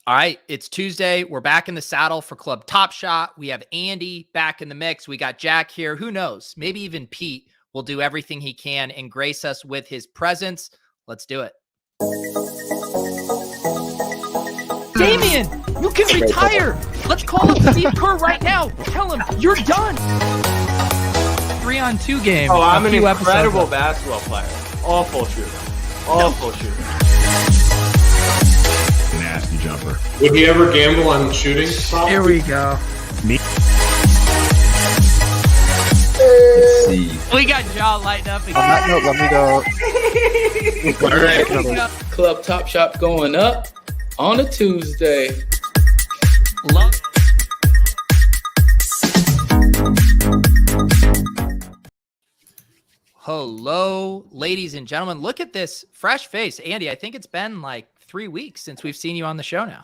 All right, it's Tuesday. We're back in the saddle for Club Top Shot. We have Andy back in the mix. We got Jack here. Who knows? Maybe even Pete will do everything he can and grace us with his presence. Let's do it. Damian, you can retire. Let's call up Steve Kerr right now. Tell him you're done. 3-on-2 game. Oh, I'm an incredible basketball player. Awful shooter. Awful shooter. Nasty jumper. Would he ever gamble on shooting? Here we go. Me. Let's see. We got Jaw lighting up again. On that note, let me go. All right. Club Top Shop going up on a Tuesday. Love. Hello, ladies and gentlemen. Look at this fresh face. Andy, I think it's been like 3 weeks since we've seen you on the show now.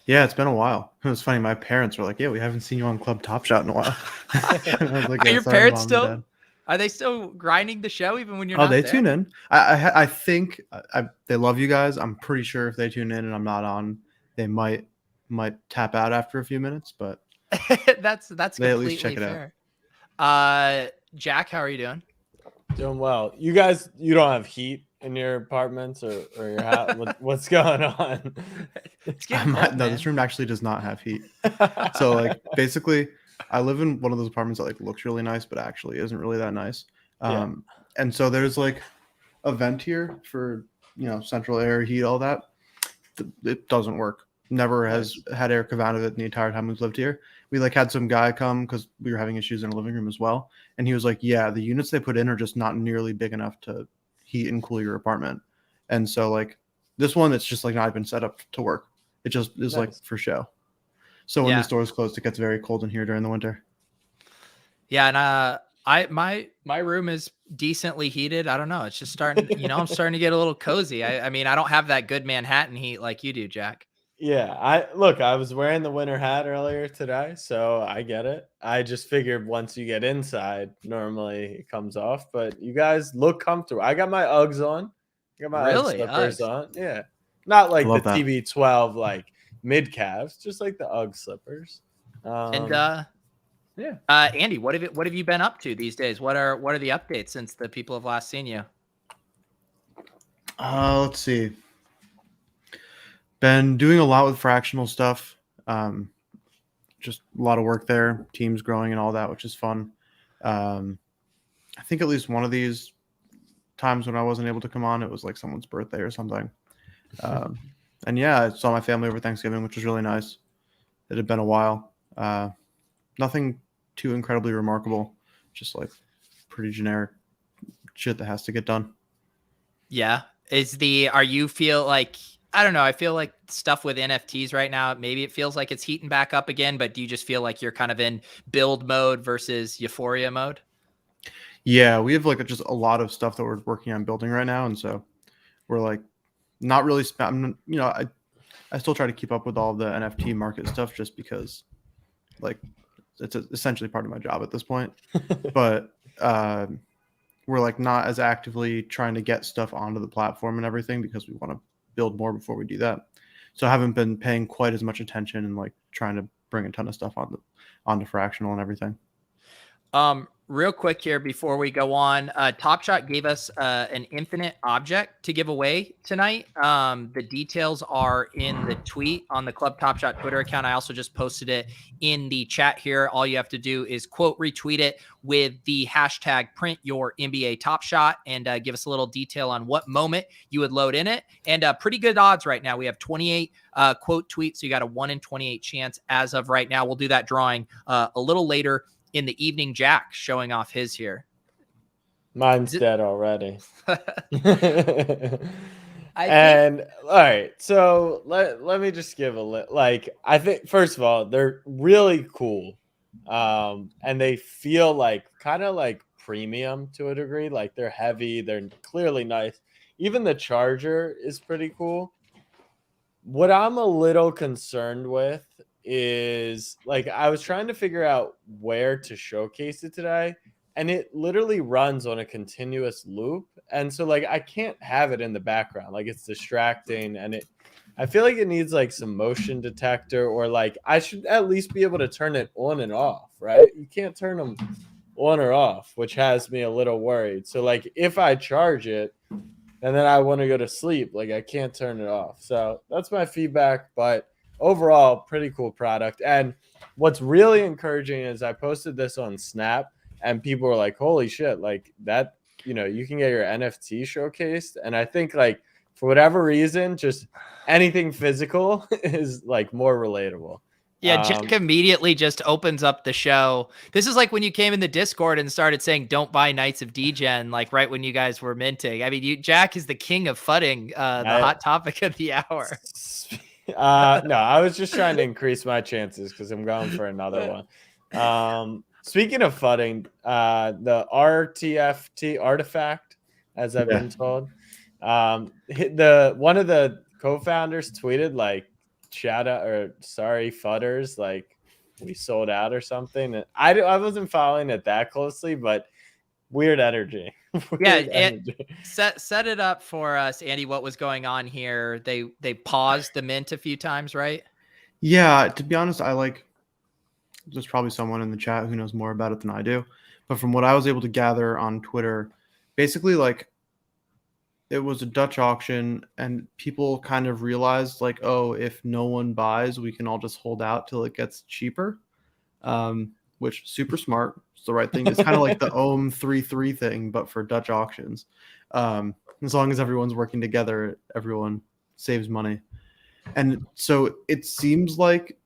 Yeah, it's been a while. It was funny. My parents were like, "Yeah, we haven't seen you on Club Top Shot in a while." I was like, Are "Yeah, your sorry, parents Mom and still? Dad." Are they still grinding the show even when you're Oh, not they there? tune in. I think they love you guys. I'm pretty sure if they tune in and I'm not on, they might tap out after a few minutes. But that's they at completely least check it fair. Jack, how are you doing? Doing well. You guys, you don't have heat in your apartments or your house? What's going on? It's getting cold, no, man. this room actually does not have heat. So like basically, I live in one of those apartments that like looks really nice, but actually isn't really that nice. And so there's like a vent here for central air, heat, all that. It doesn't work. Never has had air come out of it the entire time we've lived here. We like had some guy come because we were having issues in the living room as well, and he was like, "Yeah, the units they put in are just not nearly big enough to heat and cool your apartment." And so like this one, it's just like not even set up to work. It just is like for show. So when the stores closed, it gets very cold in here during the winter. Yeah, and my room is decently heated. I don't know. It's just starting, I'm starting to get a little cozy. I mean, I don't have that good Manhattan heat like you do, Jack. Yeah, I was wearing the winter hat earlier today, so I get it. I just figured once you get inside, normally it comes off, but you guys look comfortable. I got my Uggs on. I got my Ugg slippers on. Yeah. Not like the TB12 like mid calves, just like the Ugg slippers. Andy, what have you been up to these days? What are the updates since the people have last seen you? Let's see. Been doing a lot with fractional stuff. Just a lot of work there, teams growing and all that, which is fun. I think at least one of these times when I wasn't able to come on, it was like someone's birthday or something. And yeah, I saw my family over Thanksgiving, which was really nice. It had been a while. Nothing too incredibly remarkable, just like pretty generic shit that has to get done. Yeah. I don't know. I feel like stuff with NFTs right now, maybe it feels like it's heating back up again, but do you just feel like you're kind of in build mode versus euphoria mode? Yeah, we have like just a lot of stuff that we're working on building right now. And so we're like not really, I still try to keep up with all the NFT market stuff just because like it's essentially part of my job at this point. But we're like not as actively trying to get stuff onto the platform and everything because we want to build more before we do that. So I haven't been paying quite as much attention and like trying to bring a ton of stuff onto fractional and everything. Real quick here before we go on, Top Shot gave us an infinite object to give away tonight. The details are in the tweet on the Club Top Shot Twitter account. I also just posted it in the chat here. All you have to do is quote retweet it with the hashtag print your NBA Top Shot and give us a little detail on what moment you would load in it. And pretty good odds right now. We have 28 quote tweets, so you got a 1 in 28 chance as of right now. We'll do that drawing a little later in the evening. Jack showing off his here. Mine's dead already. And all right, so let me just give I think first of all, they're really cool. And they feel like kind of like premium to a degree. Like they're heavy, they're clearly nice. Even the charger is pretty cool. What I'm a little concerned with is like I was trying to figure out where to showcase it today, and it literally runs on a continuous loop, and so like I can't have it in the background, like it's distracting, and I feel like it needs like some motion detector, or like I should at least be able to turn it on and off, right? You can't turn them on or off, which has me a little worried. So like if I charge it and then I want to go to sleep, like I can't turn it off. So that's my feedback, but overall pretty cool product. And what's really encouraging is I posted this on Snap and people were like, holy shit, like that, you know, you can get your NFT showcased. And I think like for whatever reason, just anything physical is like more relatable. Yeah, Jack immediately just opens up the show. This is like when you came in the Discord and started saying, "Don't buy Knights of Degen," like right when you guys were minting. I mean, Jack is the king of fudding, the hot topic of the hour. No, I was just trying to increase my chances because I'm going for another one. Speaking of fudding, the RTFT artifact, as I've been told, one of the co-founders tweeted like, shout out or sorry fudders, like we sold out or something. And I wasn't following it that closely, but weird energy. Set it up for us, Andy. What was going on here? They paused the mint a few times, right? Yeah, to be honest, there's probably someone in the chat who knows more about it than I do, but from what I was able to gather on Twitter, basically like it was a Dutch auction and people kind of realized like, oh, if no one buys, we can all just hold out till it gets cheaper, which super smart. It's the right thing. It's kind of like the Ohm 3.3 thing, but for Dutch auctions. As long as everyone's working together, everyone saves money. And so it seems like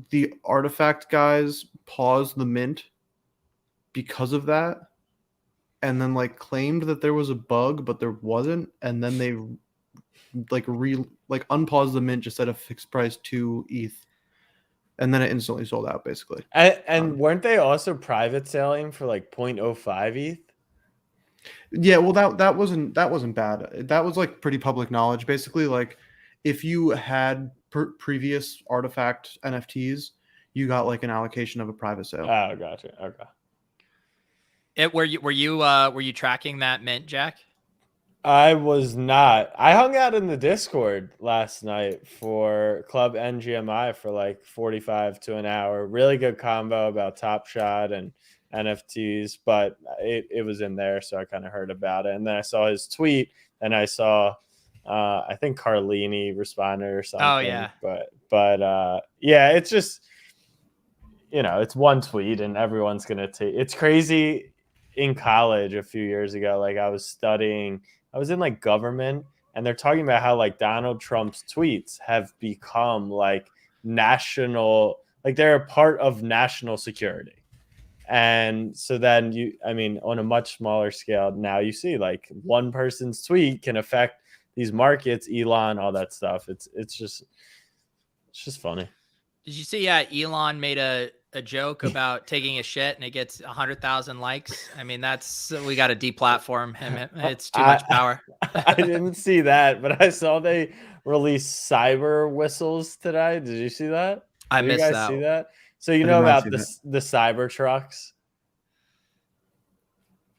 the artifact guys paused the mint because of that, and then like claimed that there was a bug, but there wasn't, and then they unpaused the mint just at a fixed price 2 ETH, and then it instantly sold out basically. And weren't they also private selling for like 0.05 ETH? Yeah, well that wasn't bad. That was like pretty public knowledge. Basically, like if you had previous artifact NFTs, you got like an allocation of a private sale. Oh, gotcha. Okay. Were you tracking that mint, Jack? I was not. I hung out in the Discord last night for Club NGMI for like 45 to an hour. Really good combo about Top Shot and NFTs, but it was in there, so I kind of heard about it. And then I saw his tweet, and I saw I think Carlini responded or something. Oh yeah. But yeah, it's just, you know, it's one tweet and everyone's gonna take. It's crazy. In college a few years ago, like I was in like government, and they're talking about how like Donald Trump's tweets have become like national, like they're a part of national security. And so then on a much smaller scale, now you see like one person's tweet can affect these markets, Elon, all that stuff. It's just funny. Did you see? Yeah, Elon made a joke about taking a shit and it gets 100,000 likes. I mean, we got to deplatform him. It's too much power. I didn't see that, but I saw they released cyber whistles today. Did you see that? I missed that. You guys see that? So you know about the cyber trucks?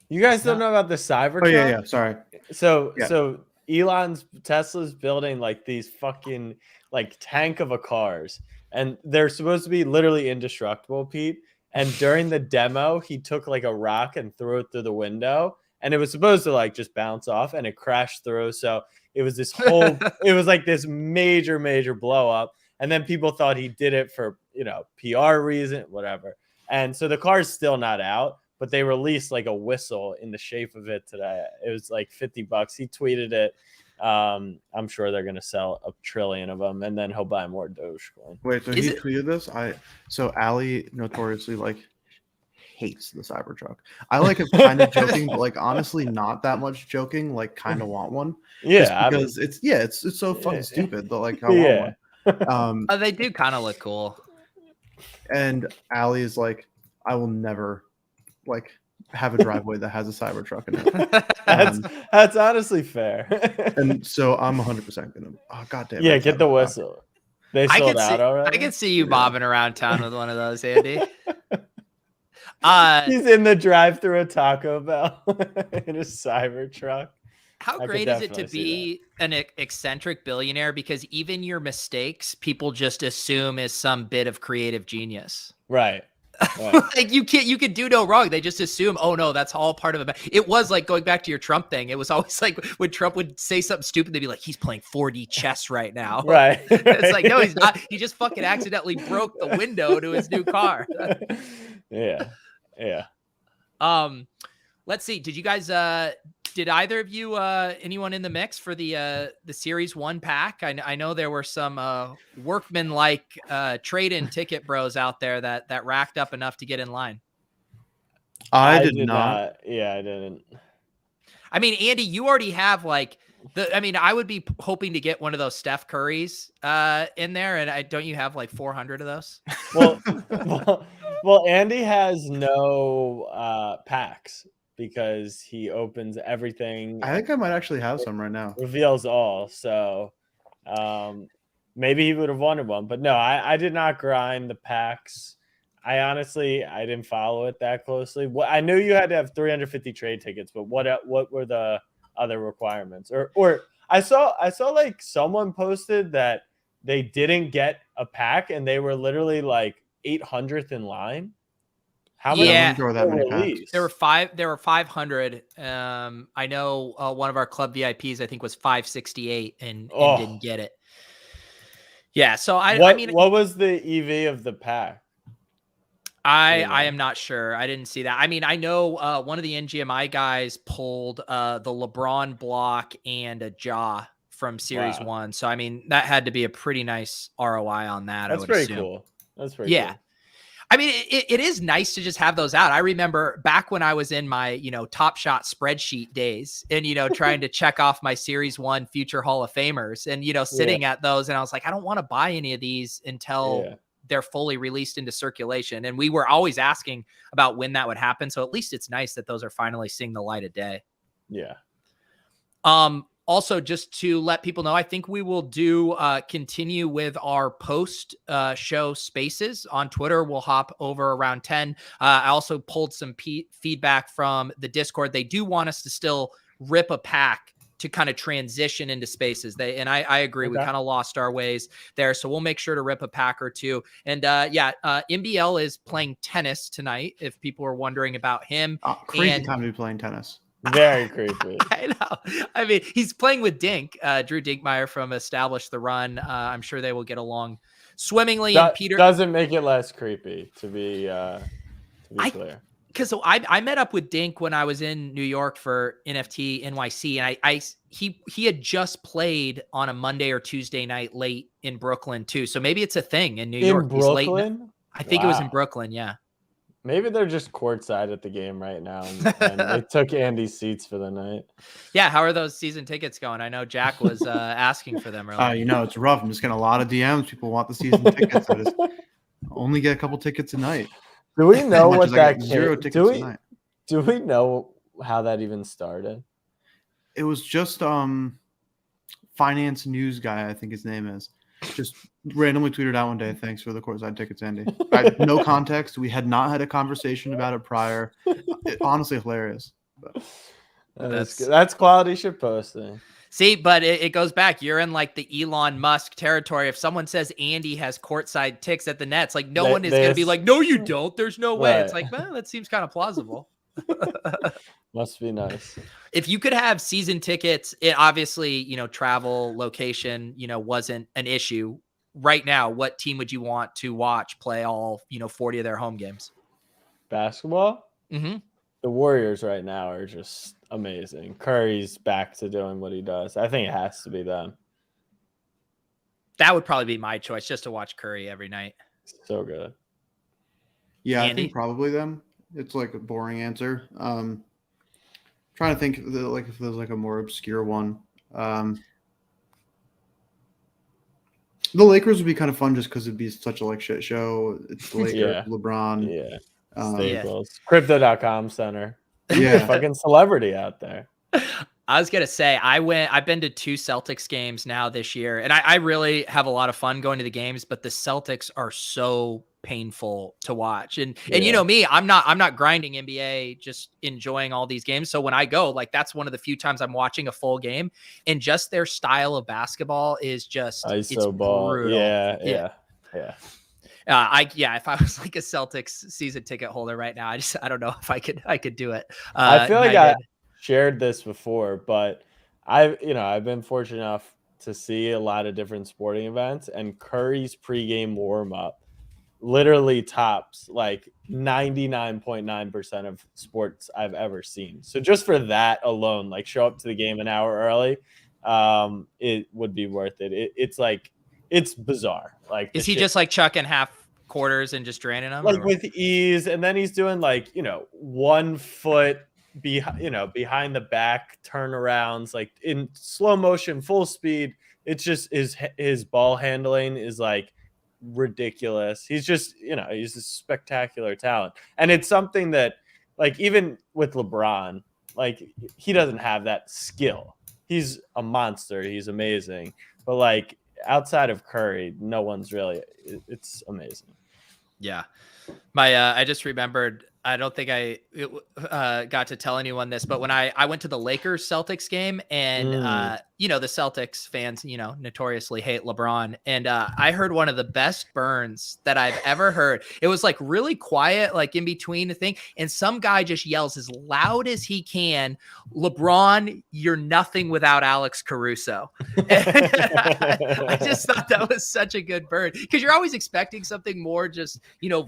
You guys don't know about the cyber truck? Yeah. Sorry. So Elon's Tesla's building like these fucking like tank of a cars, and they're supposed to be literally indestructible, Pete. And during the demo, he took like a rock and threw it through the window, and it was supposed to like just bounce off, and it crashed through. So it was this whole, it was like this major blow up. And then people thought he did it for, you know, PR reason, whatever. And so the car's still not out, but they released like a whistle in the shape of it today. It was like $50. He tweeted it. I'm sure they're going to sell 1 trillion of them, and then he'll buy more Dogecoin. Wait, so he tweeted this? So Ali notoriously like hates the Cybertruck. I like it kind of joking, but like honestly not that much joking, like kind of want one. Yeah, because it's so fucking stupid, but like I want one. They do kind of look cool. And Ali is like, I will never like have a driveway that has a Cybertruck in it. That's honestly fair. And so I'm 100% gonna. Oh goddamn! Yeah, get the whistle. They sold out already. I can see you bobbing around town with one of those, Andy. He's in the drive-through of Taco Bell in a Cybertruck. How I could great is it to definitely see be an eccentric billionaire? Because even your mistakes, people just assume is some bit of creative genius. Right. Right. Like you could do no wrong. They just assume, oh no, that's all part of it. It was like going back to your Trump thing. It was always like when Trump would say something stupid, they'd be like, he's playing 4D chess right now. Right. It's like, no, he's not. He just fucking accidentally broke the window to his new car. Yeah. Yeah. Let's see. Did you guys did either of you anyone in the mix for the series 1 pack? I know there were some workman like trade-in ticket bros out there that racked up enough to get in line. I did not. Yeah, I didn't. I mean, Andy, you already have like I would be hoping to get one of those Steph Currys in there, and don't you have like 400 of those? Well, Andy has no packs because he opens everything. I think I might actually have some right now. Reveals all. So maybe he would have wanted one. But no, I did not grind the packs. I didn't follow it that closely. I knew you had to have 350 trade tickets, but what were the other requirements? Or I saw like someone posted that they didn't get a pack and they were literally like 800th in line. How many? Yeah, there were 500. I know one of our club VIPs, I think, was 568 and didn't get it. Yeah, so what was the EV of the pack? I am not sure. I didn't see that. I mean, I know one of the NGMI guys pulled the LeBron block and a jaw from Series 1. So I mean, that had to be a pretty nice ROI on that. That's pretty cool. That's pretty cool. I mean, it is nice to just have those out. I remember back when I was in my, Top Shot spreadsheet days and, trying to check off my Series 1 future Hall of Famers and, sitting at those. And I was like, I don't want to buy any of these until they're fully released into circulation. And we were always asking about when that would happen. So at least it's nice that those are finally seeing the light of day. Yeah. Also, just to let people know, I think we will continue with our post show spaces on Twitter. We'll hop over around 10. I also pulled some feedback from the Discord. They do want us to still rip a pack to kind of transition into spaces. I agree. Okay. We kind of lost our ways there. So we'll make sure to rip a pack or two. And MBL is playing tennis tonight, if people are wondering about him. Crazy time to be playing tennis. Very creepy. I know. I mean, he's playing with Dink, Drew Dinkmeyer from Establish the Run. I'm sure they will get along swimmingly. And Peter doesn't make it less creepy, to be clear. Because I met up with Dink when I was in New York for NFT NYC, and he had just played on a Monday or Tuesday night late in Brooklyn too. So maybe it's a thing in New York. He's late. I think it was in Brooklyn. Yeah. Maybe they're just courtside at the game right now, and they took Andy's seats for the night. Yeah, how are those season tickets going? I know Jack was asking for them earlier. It's rough. I'm just getting a lot of DMs. People want the season tickets. I just only get a couple tickets a night. Do we know what that zero tickets a night? Do we know how that even started? It was just finance news guy, I think his name is. Just randomly tweeted out one day, thanks for the courtside tickets, Andy. I had no context. We had not had a conversation about it prior. Honestly hilarious. But. That's quality shit posting. See, but it goes back. You're in like the Elon Musk territory. If someone says Andy has courtside ticks at the Nets, like one is going to be like, no, you don't. There's no way. Right. It's like, well, that seems kind of plausible. Must be nice. If you could have season tickets, it obviously, travel location, wasn't an issue. Right now, what team would you want to watch play all, 40 of their home games? Basketball? Mm-hmm. The Warriors right now are just amazing. Curry's back to doing what he does. I think it has to be them. That would probably be my choice, just to watch Curry every night. So good. Yeah, Andy? I think probably them. It's like a boring answer. Trying to think if there's like a more obscure one. The Lakers would be kind of fun just because it'd be such a shit show. It's the Lakers, LeBron. Yeah. Staples. Crypto.com center. Yeah. Fucking celebrity out there. I was gonna say I've been to 2 Celtics games now this year, and I really have a lot of fun going to the games, but the Celtics are so painful to watch. And you Yeah. know me, I'm not grinding NBA, just enjoying all these games. So when I go, like that's one of the few times I'm watching a full game, and just their style of basketball is just it's ISO ball. brutal. Yeah. If I was like a Celtics season ticket holder right now, I don't know if I could do it. I feel like I United. shared this before, but I've been fortunate enough to see a lot of different sporting events, and Curry's pregame warm up literally tops like 99.9% of sports I've ever seen. So just for that alone, like show up to the game an hour early, it would be worth it. It's bizarre. Like Is he just like chucking half quarters and just draining them? like with ease, and then he's doing like 1 foot behind the back turnarounds, like in slow motion, full speed. It's just his ball handling is like ridiculous. He's just he's a spectacular talent, and it's something that like even with LeBron, like he doesn't have that skill. He's a monster. He's amazing, but like outside of Curry, no one's really. It's amazing. Yeah. I just remembered, I don't think I got to tell anyone this, but when I went to the Lakers Celtics game, and the Celtics fans, notoriously hate LeBron. And I heard one of the best burns that I've ever heard. It was like really quiet, like in between the thing. And some guy just yells as loud as he can, "LeBron, you're nothing without Alex Caruso." I just thought that was such a good burn, because you're always expecting something more just,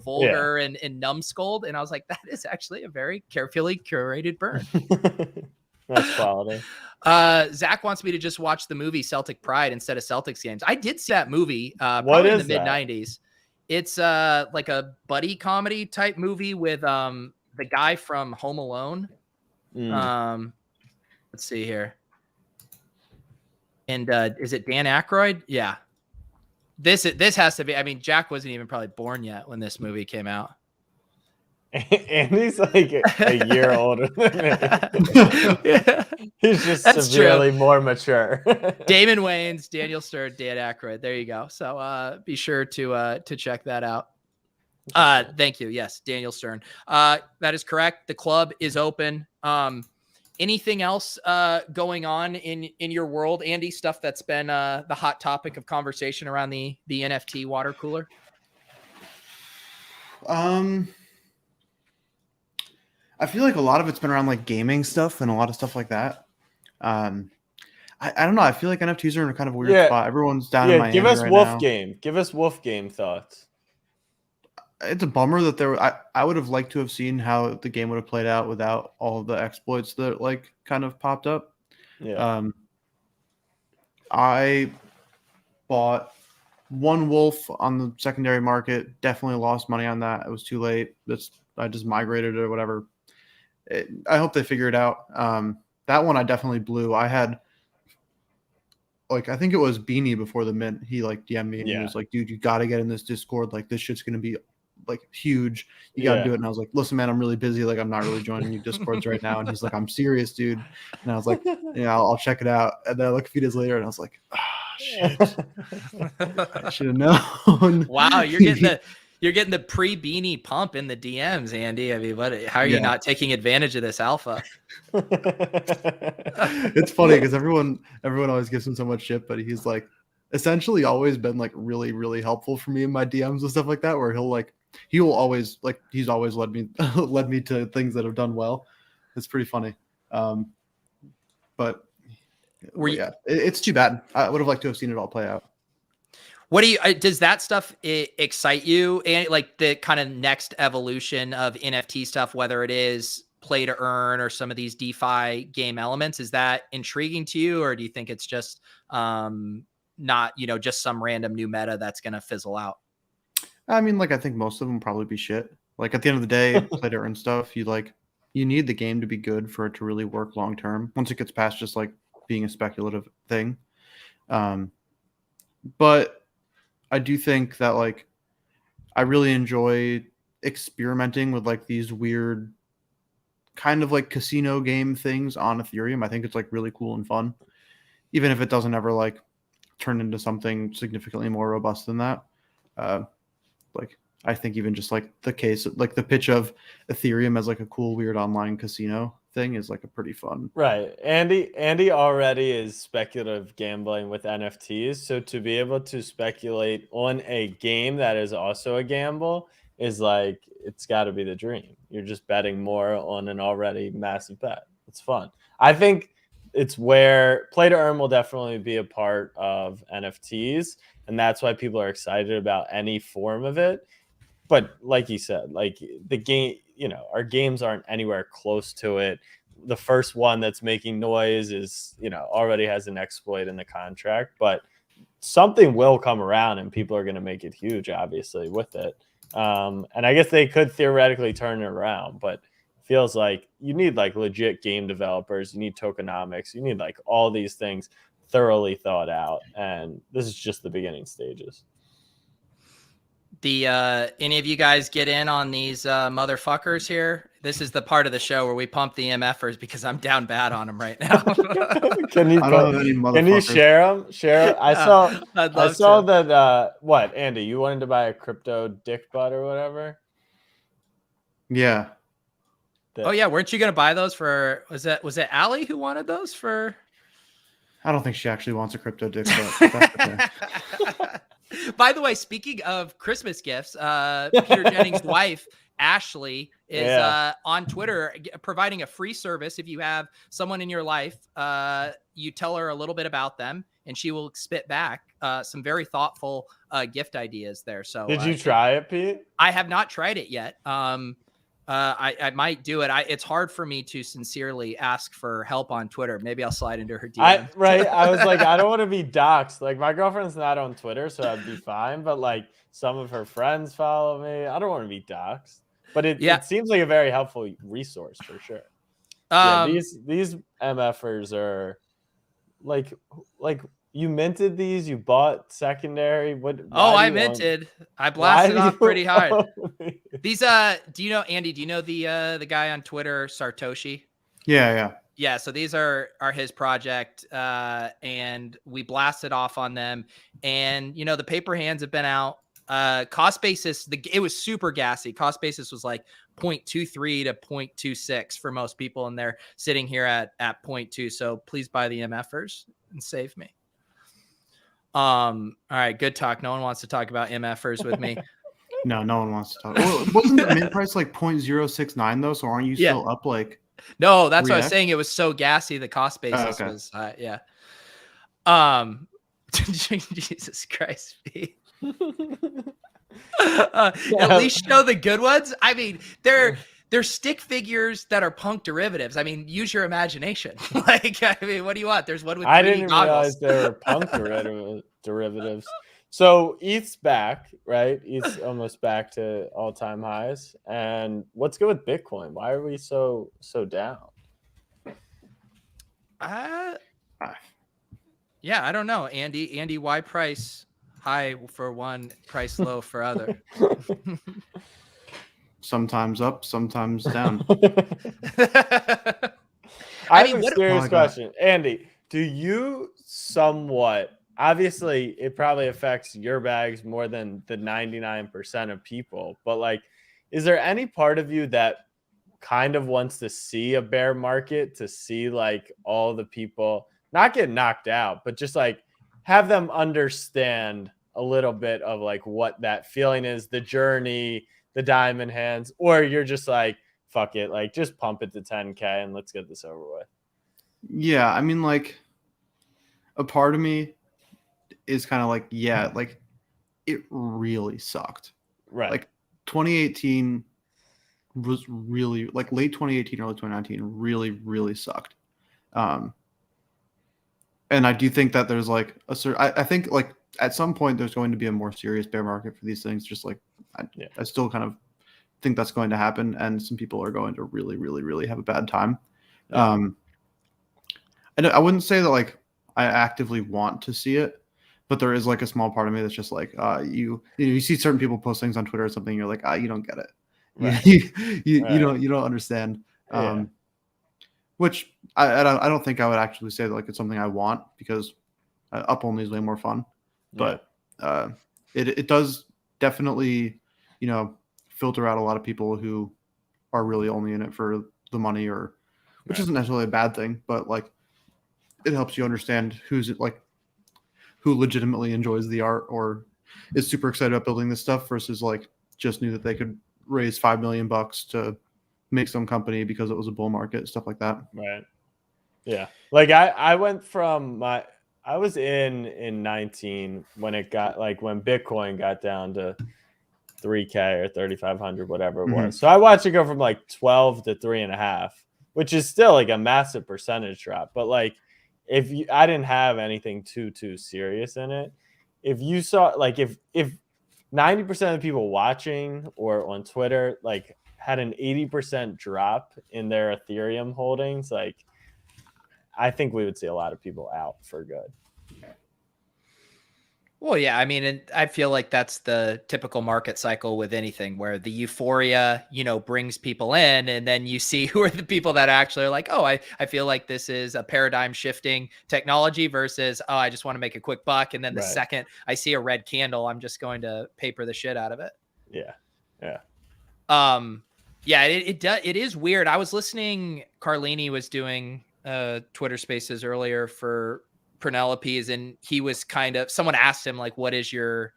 vulgar and numbskulled. And I was like, that is actually a very carefully curated burn. That's quality. Zach wants me to just watch the movie Celtic Pride instead of Celtics games. I did see that movie What probably in the is mid that? 90s. It's like a buddy comedy type movie with the guy from Home Alone. Let's see here. And is it Dan Aykroyd? Yeah. This has to be. I mean, Jack wasn't even probably born yet when this movie came out. Andy's like a year older than me. Yeah. He's just That's severely more mature. Damon Wayans, Daniel Stern, Dan Aykroyd. There you go. So be sure to check that out. Thank you. Yes, Daniel Stern. That is correct. The club is open. Anything else going on in your world, Andy? Stuff that's been the hot topic of conversation around the NFT water cooler? I feel like a lot of it's been around like gaming stuff and a lot of stuff like that. I don't know. I feel like NFTs are in a kind of weird spot. Everyone's down in Miami give us right Wolf now. Game. Give us Wolf Game thoughts. It's a bummer that I would have liked to have seen how the game would have played out without all of the exploits that like kind of popped up. Yeah. I bought one Wolf on the secondary market. Definitely lost money on that. It was too late. I just migrated it or whatever. I hope they figure it out. That one I definitely blew. I had I think it was Beanie before the mint. He like DM'd me and he was like, "Dude, you got to get in this Discord. Like this shit's gonna be like huge. You got to do it." And I was like, "Listen, man, I'm really busy. Like I'm not really joining you Discords right now." And he's like, "I'm serious, dude." And I was like, "Yeah, I'll check it out." And then I look a few days later and I was like, "Ah, shit, I should have known." Wow, you're getting the pre-Beanie pump in the DMs, Andy. I mean, how are you not taking advantage of this alpha? It's funny because everyone always gives him so much shit, but he's like essentially always been like really, really helpful for me in my DMs and stuff like that, where he's always led me to things that have done well. It's pretty funny. But it's too bad. I would have liked to have seen it all play out. What does that stuff excite you? And like the kind of next evolution of NFT stuff, whether it is play to earn or some of these DeFi game elements, is that intriguing to you? Or do you think it's just not, just some random new meta that's going to fizzle out? I mean, I think most of them probably be shit. Like at the end of the day, play to earn stuff, you need the game to be good for it to really work long term. Once it gets past just like being a speculative thing. But I do think that I really enjoy experimenting with these weird kind of like casino game things on Ethereum. I think it's like really cool and fun, even if it doesn't ever like turn into something significantly more robust than that. Like I think even just like the case, like the pitch of Ethereum as like a cool, weird online casino thing is like a pretty fun. Right. Andy already is speculative gambling with NFTs. So to be able to speculate on a game that is also a gamble is like, it's got to be the dream. You're just betting more on an already massive bet. It's fun. I think it's where play to earn will definitely be a part of NFTs. And that's why people are excited about any form of it. But like you said, like the game, our games aren't anywhere close to it. The first one that's making noise is, already has an exploit in the contract, but something will come around and people are going to make it huge, obviously, with it. And I guess they could theoretically turn it around, but it feels like you need like legit game developers. You need tokenomics. You need like all these things thoroughly thought out. And this is just the beginning stages. Any of you guys get in on these motherfuckers here? This is the part of the show where we pump the MFers because I'm down bad on them right now. Can you I don't have any can you motherfuckers. share them? Share. I saw to. that. What, Andy? You wanted to buy a crypto dick butt or whatever? Yeah. Oh yeah, weren't you gonna buy those for? Was it Allie who wanted those for? I don't think she actually wants a crypto dick, but that's okay. By the way, speaking of Christmas gifts, Peter Jennings' wife, Ashley, is on Twitter providing a free service. If you have someone in your life, you tell her a little bit about them, and she will spit back some very thoughtful gift ideas there. So did you try it, Pete? I have not tried it yet. I might do it. It's hard for me to sincerely ask for help on Twitter. Maybe I'll slide into her DM. I was like, I don't want to be doxxed. Like my girlfriend's not on Twitter, so I'd be fine. But like some of her friends follow me. I don't want to be doxxed. But it seems like a very helpful resource for sure. These MFers are like you minted these. You bought secondary. I minted. I blasted off pretty hard. These do you know, Andy? Do you know the guy on Twitter, Sartoshi? Yeah. So these are his project, and we blasted off on them. And the paper hands have been out. Cost basis, it was super gassy. Cost basis was like 0.23 to 0.26 for most people, and they're sitting here at 0.2. So please buy the MFers and save me. All right, good talk. No one wants to talk about MFers with me. No one wants to talk. Well, wasn't the mint price like 0.069 though? So aren't you still up like? No, that's 3x? what I was saying. It was so gassy. The cost basis was Jesus Christ. At least show the good ones. I mean, they're stick figures that are punk derivatives. I mean, use your imagination. What do you want? There's one with I didn't goggles. realize they were punk derivatives. So ETH's back, right? ETH's almost back to all-time highs. And what's good with Bitcoin? Why are we so down? Yeah, I don't know, Andy. Andy, why price high for one, price low for other? Sometimes up, sometimes down. I have a serious question. Andy, do you somewhat, obviously it probably affects your bags more than the 99% of people, but like, is there any part of you that kind of wants to see a bear market, to see like all the people not get knocked out, but just like have them understand a little bit of like what that feeling is, the journey, the diamond hands, or you're just like, fuck it, like just pump it to 10K and let's get this over with? Yeah, I mean, like a part of me is kind of like, yeah, like it really sucked. Right. Like 2018 was really, like late 2018, early 2019 really, really sucked. And I do think that there's like I think like at some point there's going to be a more serious bear market for these things. Just like I still kind of think that's going to happen, and some people are going to really, really, really have a bad time. And I wouldn't say that like I actively want to see it, but there is like a small part of me that's just like you see certain people post things on Twitter or something, you're like, you don't get it. Right. You don't understand. Yeah. Which I don't think I would actually say that, like, it's something I want, because up only is way more fun. But it does definitely, filter out a lot of people who are really only in it for the money, or which isn't necessarily a bad thing, but like it helps you understand who's like who legitimately enjoys the art or is super excited about building this stuff versus like just knew that they could raise $5 million to make some company because it was a bull market, stuff like that. Right. Yeah. Like I went from I was in 19 when it got like when Bitcoin got down to 3K or 3,500, whatever it was. So I watched it go from like 12 to 3.5, which is still like a massive percentage drop. But like I didn't have anything too serious in it. If you saw like if 90% of the people watching or on Twitter like had an 80% drop in their Ethereum holdings, like I think we would see a lot of people out for good. Well, yeah, I mean, and I feel like that's the typical market cycle with anything, where the euphoria, brings people in, and then you see who are the people that actually are like, oh, I feel like this is a paradigm shifting technology versus, oh, I just want to make a quick buck. And then the second I see a red candle, I'm just going to paper the shit out of it. Yeah. Yeah. Yeah, it is weird. I was listening, Carlini was doing Twitter Spaces earlier for Penelope's, and he was someone asked him like, what is your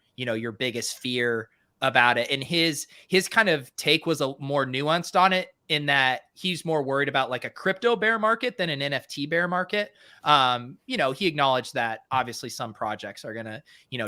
biggest fear about it? And his kind of take was a more nuanced on it, in that he's more worried about like a crypto bear market than an NFT bear market. He acknowledged that obviously some projects are gonna,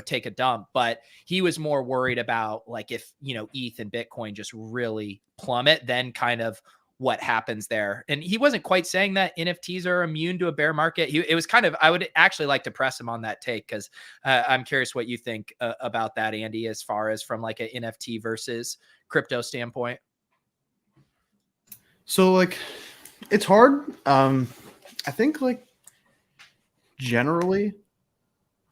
take a dump, but he was more worried about like if, ETH and Bitcoin just really plummet, then kind of what happens there. And he wasn't quite saying that NFTs are immune to a bear market. It was kind of, I would actually like to press him on that take, because I'm curious what you think about that, Andy, as far as from like an NFT versus crypto standpoint. So like, it's hard. I think like generally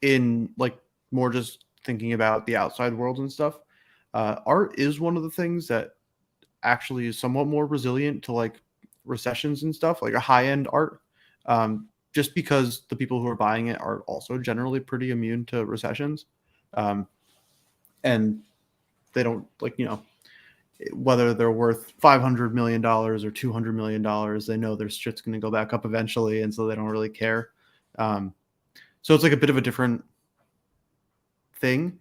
in like more just thinking about the outside world and stuff, art is one of the things that actually is somewhat more resilient to like recessions and stuff, like a high-end art, just because the people who are buying it are also generally pretty immune to recessions, and they don't like, whether they're worth $500 million or $200 million, they know their shit's going to go back up eventually, and so they don't really care. So it's like a bit of a different thing.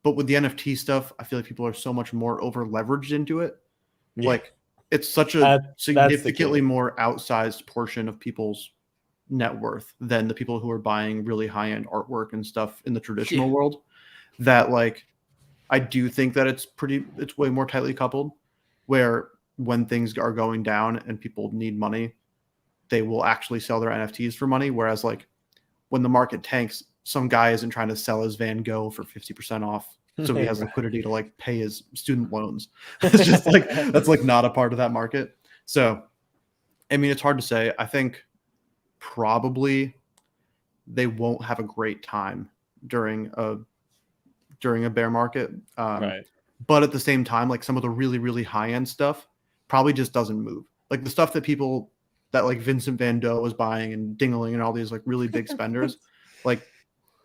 But with the NFT stuff, I feel like people are so much more over leveraged into it. Yeah. Like it's such a significantly more outsized portion of people's net worth than the people who are buying really high-end artwork and stuff in the traditional world, that like I do think that it's way more tightly coupled, where when things are going down and people need money, they will actually sell their NFTs for money. Whereas like when the market tanks, some guy isn't trying to sell his Van Gogh for 50% off, so he has liquidity to like pay his student loans. It's just like, that's like not a part of that market. So, I mean, it's hard to say. I think probably they won't have a great time during a bear market. Right. But at the same time, like some of the really, really high end stuff probably just doesn't move. Like the stuff that like Vincent Van Gogh was buying and Dingaling and all these like really big spenders, like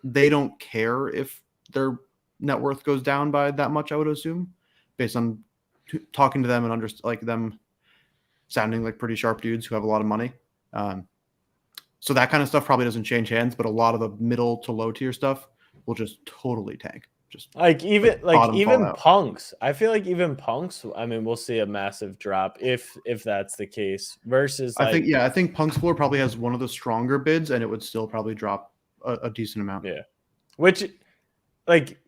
they don't care if their net worth goes down by that much, I would assume, based on talking to them and like them sounding like pretty sharp dudes who have a lot of money. So that kind of stuff probably doesn't change hands, but a lot of the middle to low tier stuff will just totally tank. Just even punks. I feel like even punks, I mean, we'll see a massive drop if that's the case. Versus I think Punk's floor probably has one of the stronger bids, and it would still probably drop a decent amount. Yeah. Which like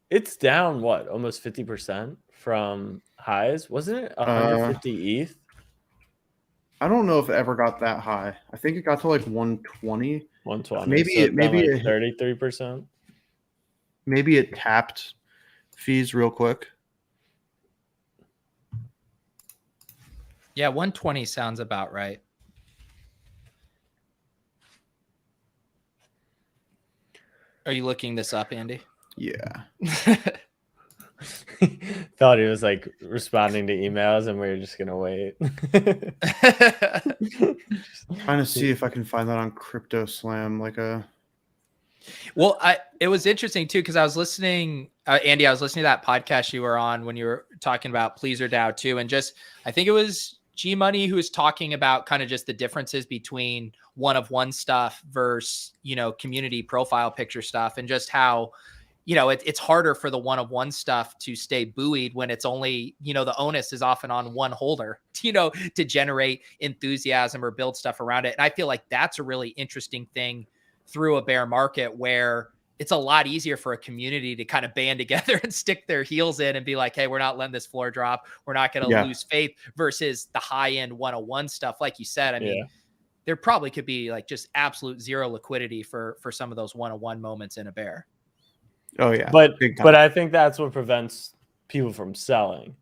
it's down what, almost 50% from highs, wasn't it? 150 ETH. I don't know if it ever got that high. I think it got to like 120. 120. Maybe like 33%. Maybe it tapped fees real quick. Yeah, 120 sounds about right. Are you looking this up, Andy? Yeah. Thought he was like responding to emails, and we were just gonna wait. Trying to see if I can find that on Crypto Slam, like a. Well, it was interesting too because I was listening, Andy. I was listening to that podcast you were on when you were talking about Pleaser DAO too, and just I think it was G Money who was talking about kind of just the differences between one of one stuff versus community profile picture stuff, and just how it's harder for the one of one stuff to stay buoyed when it's only the onus is often on one holder to generate enthusiasm or build stuff around it. And I feel like that's a really interesting thing through a bear market where it's a lot easier for a community to kind of band together and stick their heels in and be like, hey, we're not letting this floor drop. We're not going to lose faith versus the high end 101 stuff. Like you said, I mean, there probably could be like just absolute zero liquidity for some of those 101 moments in a bear. Oh yeah. But I think that's what prevents people from selling,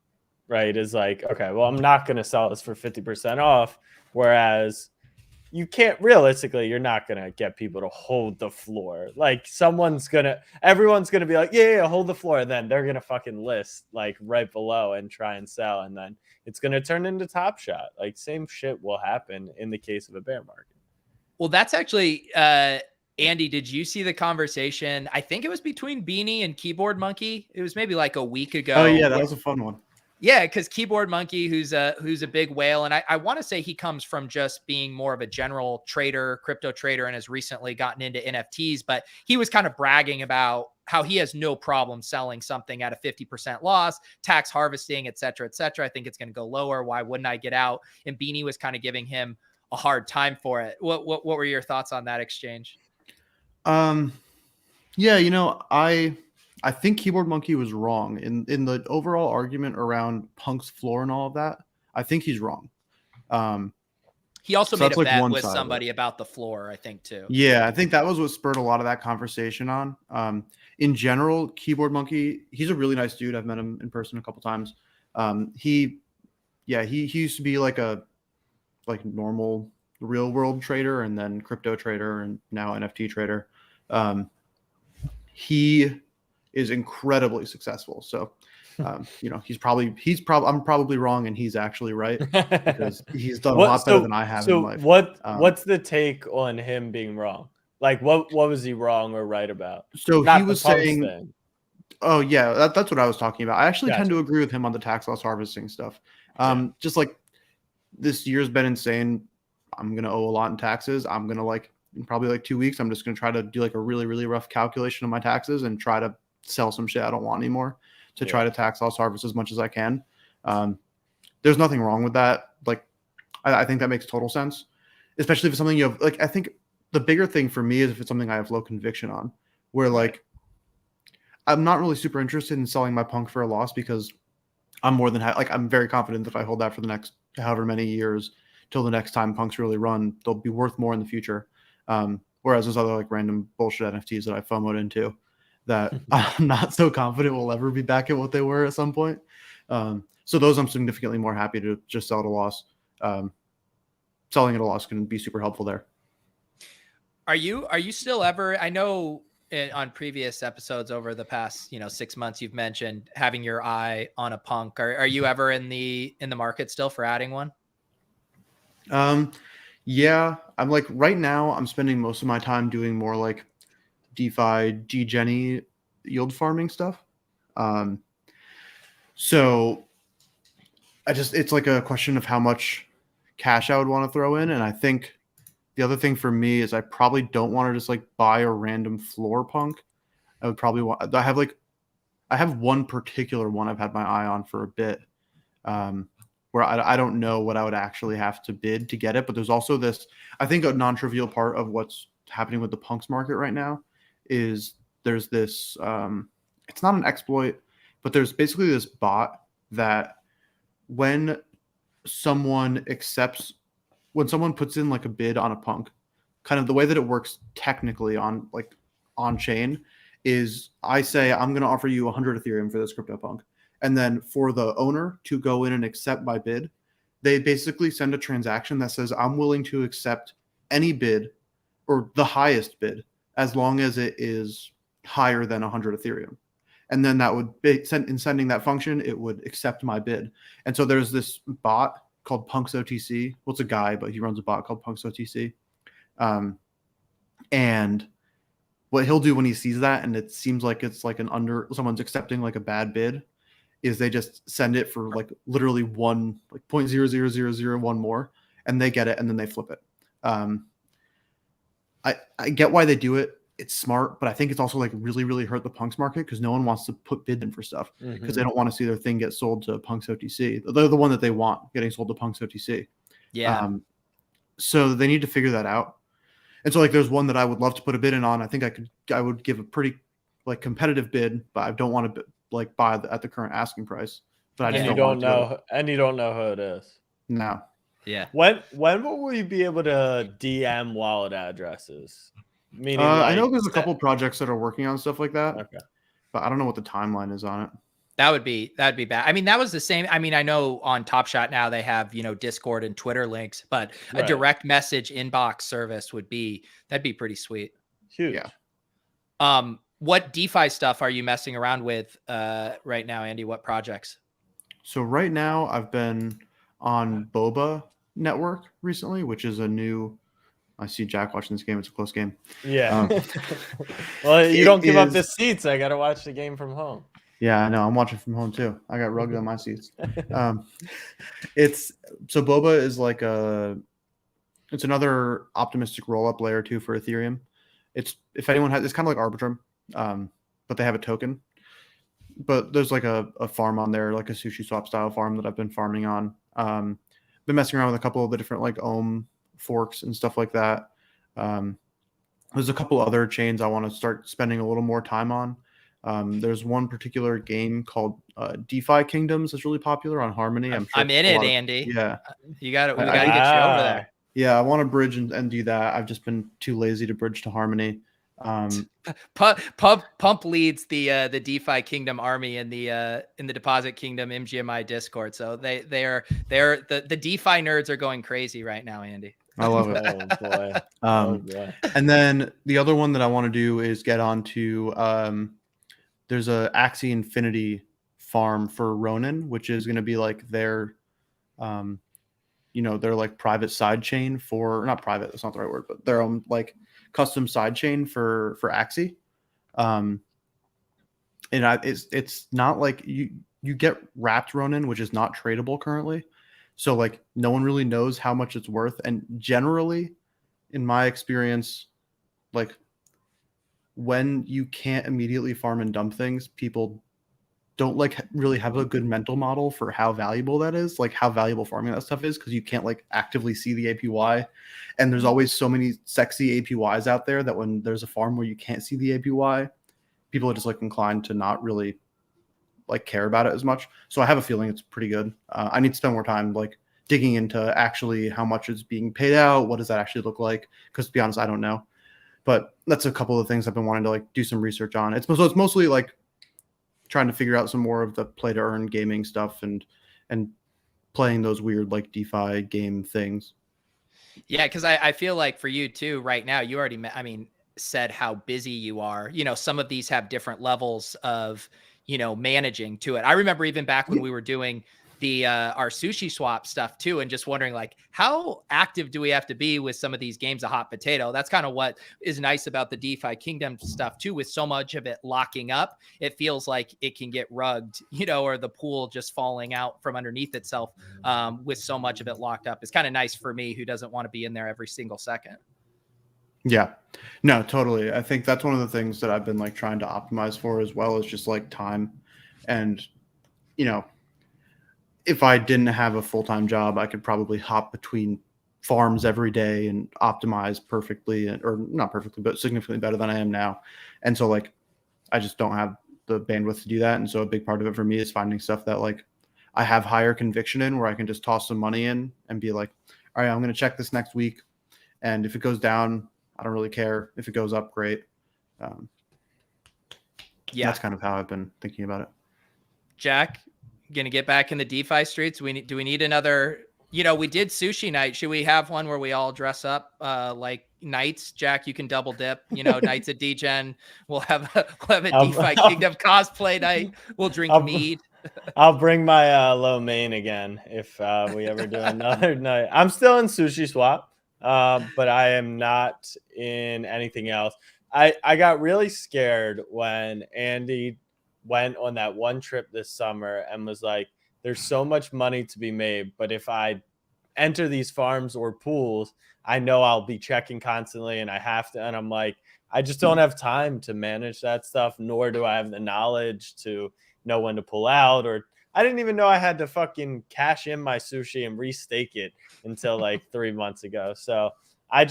right? Is like, okay, well, I'm not going to sell this for 50% off. Whereas you can't realistically, you're not going to get people to hold the floor. Like everyone's going to be like, yeah, hold the floor. And then they're going to fucking list like right below and try and sell. And then it's going to turn into Top Shot. Like same shit will happen in the case of a bear market. Well, that's actually, Andy, did you see the conversation? I think it was between Beanie and Keyboard Monkey. It was maybe like a week ago. Oh yeah, that was a fun one. Yeah, because Keyboard Monkey, who's a big whale, and I want to say he comes from just being more of a general trader, crypto trader, and has recently gotten into NFTs. But he was kind of bragging about how he has no problem selling something at a 50% loss, tax harvesting, et cetera, et cetera. I think it's going to go lower. Why wouldn't I get out? And Beanie was kind of giving him a hard time for it. What were your thoughts on that exchange? Yeah, I think Keyboard Monkey was wrong in the overall argument around Punk's floor and all of that. I think he's wrong. He also made a bet with somebody about the floor, I think, too. Yeah, I think that was what spurred a lot of that conversation on. In general, Keyboard Monkey, he's a really nice dude. I've met him in person a couple times. He used to be like a normal real world trader and then crypto trader and now NFT trader. He is incredibly successful. So, I'm probably wrong and he's actually right because he's done a lot better than I have in life. What's the take on him being wrong? Like what was he wrong or right about? So he was saying, oh yeah, that's what I was talking about. I actually tend to agree with him on the tax loss harvesting stuff. Just like this year's been insane. I'm going to owe a lot in taxes. I'm going to in probably 2 weeks, I'm just going to try to do a really, really rough calculation of my taxes and try to sell some shit I don't want anymore to try to tax loss harvest as much as I can. There's nothing wrong with that. I think that makes total sense, especially if it's something you have, I think the bigger thing for me is if it's something I have low conviction on, where I'm not really super interested in selling my Punk for a loss because I'm more than I'm very confident that if I hold that for the next however many years till the next time Punks really run, they'll be worth more in the future. Whereas there's other random bullshit NFTs that I FOMO'd into that I'm not so confident will ever be back at what they were at some point. So those I'm significantly more happy to just sell at a loss. Selling at a loss can be super helpful there. Are you still ever, I know on previous episodes over the past 6 months you've mentioned having your eye on a Punk. Are you ever in the market still for adding one? Yeah, I'm right now I'm spending most of my time doing more DeFi G-Genny yield farming stuff. So it's a question of how much cash I would want to throw in. And I think the other thing for me is I probably don't want to just buy a random floor Punk. I would probably want, I have one particular one I've had my eye on for a bit. Where I don't know what I would actually have to bid to get it. But there's also this, I think a non-trivial part of what's happening with the Punks market right now is there's this, it's not an exploit, but there's basically this bot that when someone puts in a bid on a Punk, kind of the way that it works technically on chain is I say, I'm going to offer you 100 Ethereum for this crypto Punk. And then for the owner to go in and accept my bid, they basically send a transaction that says, I'm willing to accept any bid or the highest bid as long as it is higher than 100 Ethereum. and then that would be in sending that function, it would accept my bid. And so there's this bot called Punks OTC. Well, it's a guy, but he runs a bot called Punks OTC. And what he'll do when he sees that, and it seems like it's like someone's accepting like a bad bid, is they just send it for like literally one, like 0.00001 more, and they get it, and then they flip it. I get why they do it. It's smart, but I think it's also like really, really hurt the Punks market because no one wants to put bid in for stuff because they don't want to see their thing get sold to Punks OTC. They're the one that they want getting sold to Punks OTC. Yeah. So they need to figure that out. And so like there's one that I would love to put a bid in on. I think I would give a pretty like competitive bid, but I don't want to like buy at the current asking price. But I just you don't know who it is. No. Yeah. When will we be able to DM wallet addresses? Meaning, I know there's a couple projects that are working on stuff like that. Okay. But I don't know what the timeline is on it. That'd be bad. I mean, that was the same. I mean, I know on Top Shot now they have, Discord and Twitter links, but a direct message inbox service that'd be pretty sweet. Huge. Yeah. What DeFi stuff are you messing around with right now, Andy? What projects? So right now I've been on Boba Network recently, which is a new. I see Jack watching this game. It's a close game. Yeah. Well, you don't give up the seats. I got to watch the game from home. Yeah, I know. I'm watching from home too. I got rugged on my seats. So Boba is like it's another optimistic roll up layer 2 for Ethereum. It's kind of like Arbitrum, but they have a token. But there's like a farm on there, like a sushi swap style farm that I've been farming on. Been messing around with a couple of the different like Ohm forks and stuff like that. There's a couple other chains I want to start spending a little more time on. There's one particular game called DeFi Kingdoms that's really popular on Harmony. I'm in it, Andy. Yeah, we got to get you over there. Yeah, I want to bridge and do that. I've just been too lazy to bridge to Harmony. Pump leads the DeFi Kingdom army in the Deposit Kingdom MGMI Discord. So they're the DeFi nerds are going crazy right now, Andy. I love it. Oh boy. And then the other one that I want to do is get onto there's a Axie Infinity farm for Ronin, which is going to be like their their like private side chain for, not private, that's not the right word, but their own like custom side chain for Axie. It's not like you get wrapped Ronin, which is not tradable currently. So like no one really knows how much it's worth. And generally, in my experience, like when you can't immediately farm and dump things, people don't like really have a good mental model for how valuable that is, like how valuable farming that stuff is, because you can't like actively see the APY. And there's always so many sexy APYs out there that when there's a farm where you can't see the APY, people are just like inclined to not really like care about it as much. So I have a feeling it's pretty good. I need to spend more time like digging into actually how much is being paid out. What does that actually look like? Because to be honest, I don't know. But that's a couple of things I've been wanting to like do some research on. It's mostly like trying to figure out some more of the play to earn gaming stuff and playing those weird like DeFi game things. Yeah, because I feel like for you too right now, you already said how busy you are. Some of these have different levels of managing to it. I remember even back when we were doing the our sushi swap stuff too, and just wondering like how active do we have to be with some of these games of hot potato. That's kind of what is nice about the DeFi Kingdom stuff too, with so much of it locking up. It feels like it can get rugged, or the pool just falling out from underneath itself with so much of it locked up. It's kind of nice for me who doesn't want to be in there every single second. Yeah, no, totally. I think that's one of the things that I've been like trying to optimize for, as well as just like time. And, if I didn't have a full-time job, I could probably hop between farms every day and optimize perfectly, or not perfectly, but significantly better than I am now. And so like, I just don't have the bandwidth to do that. And so a big part of it for me is finding stuff that like I have higher conviction in, where I can just toss some money in and be like, all right, I'm going to check this next week. And if it goes down, I don't really care. If it goes up, great. Yeah, that's kind of how I've been thinking about it. Jack, gonna get back in the DeFi streets. Do we need another we did sushi night. Should we have one where we all dress up like knights? Jack, you can double dip. Knights at DGen. We'll have a DeFi Kingdom cosplay night. We'll drink I'll, mead. I'll bring my low main again if we ever do another night. I'm still in Sushi Swap, but I am not in anything else. I got really scared when Andy went on that one trip this summer and was like, there's so much money to be made, but if I enter these farms or pools, I know I'll be checking constantly and I have to. And I'm like, I just don't have time to manage that stuff, nor do I have the knowledge to know when to pull out. Or I didn't even know I had to fucking cash in my sushi and restake it until like 3 months ago. So I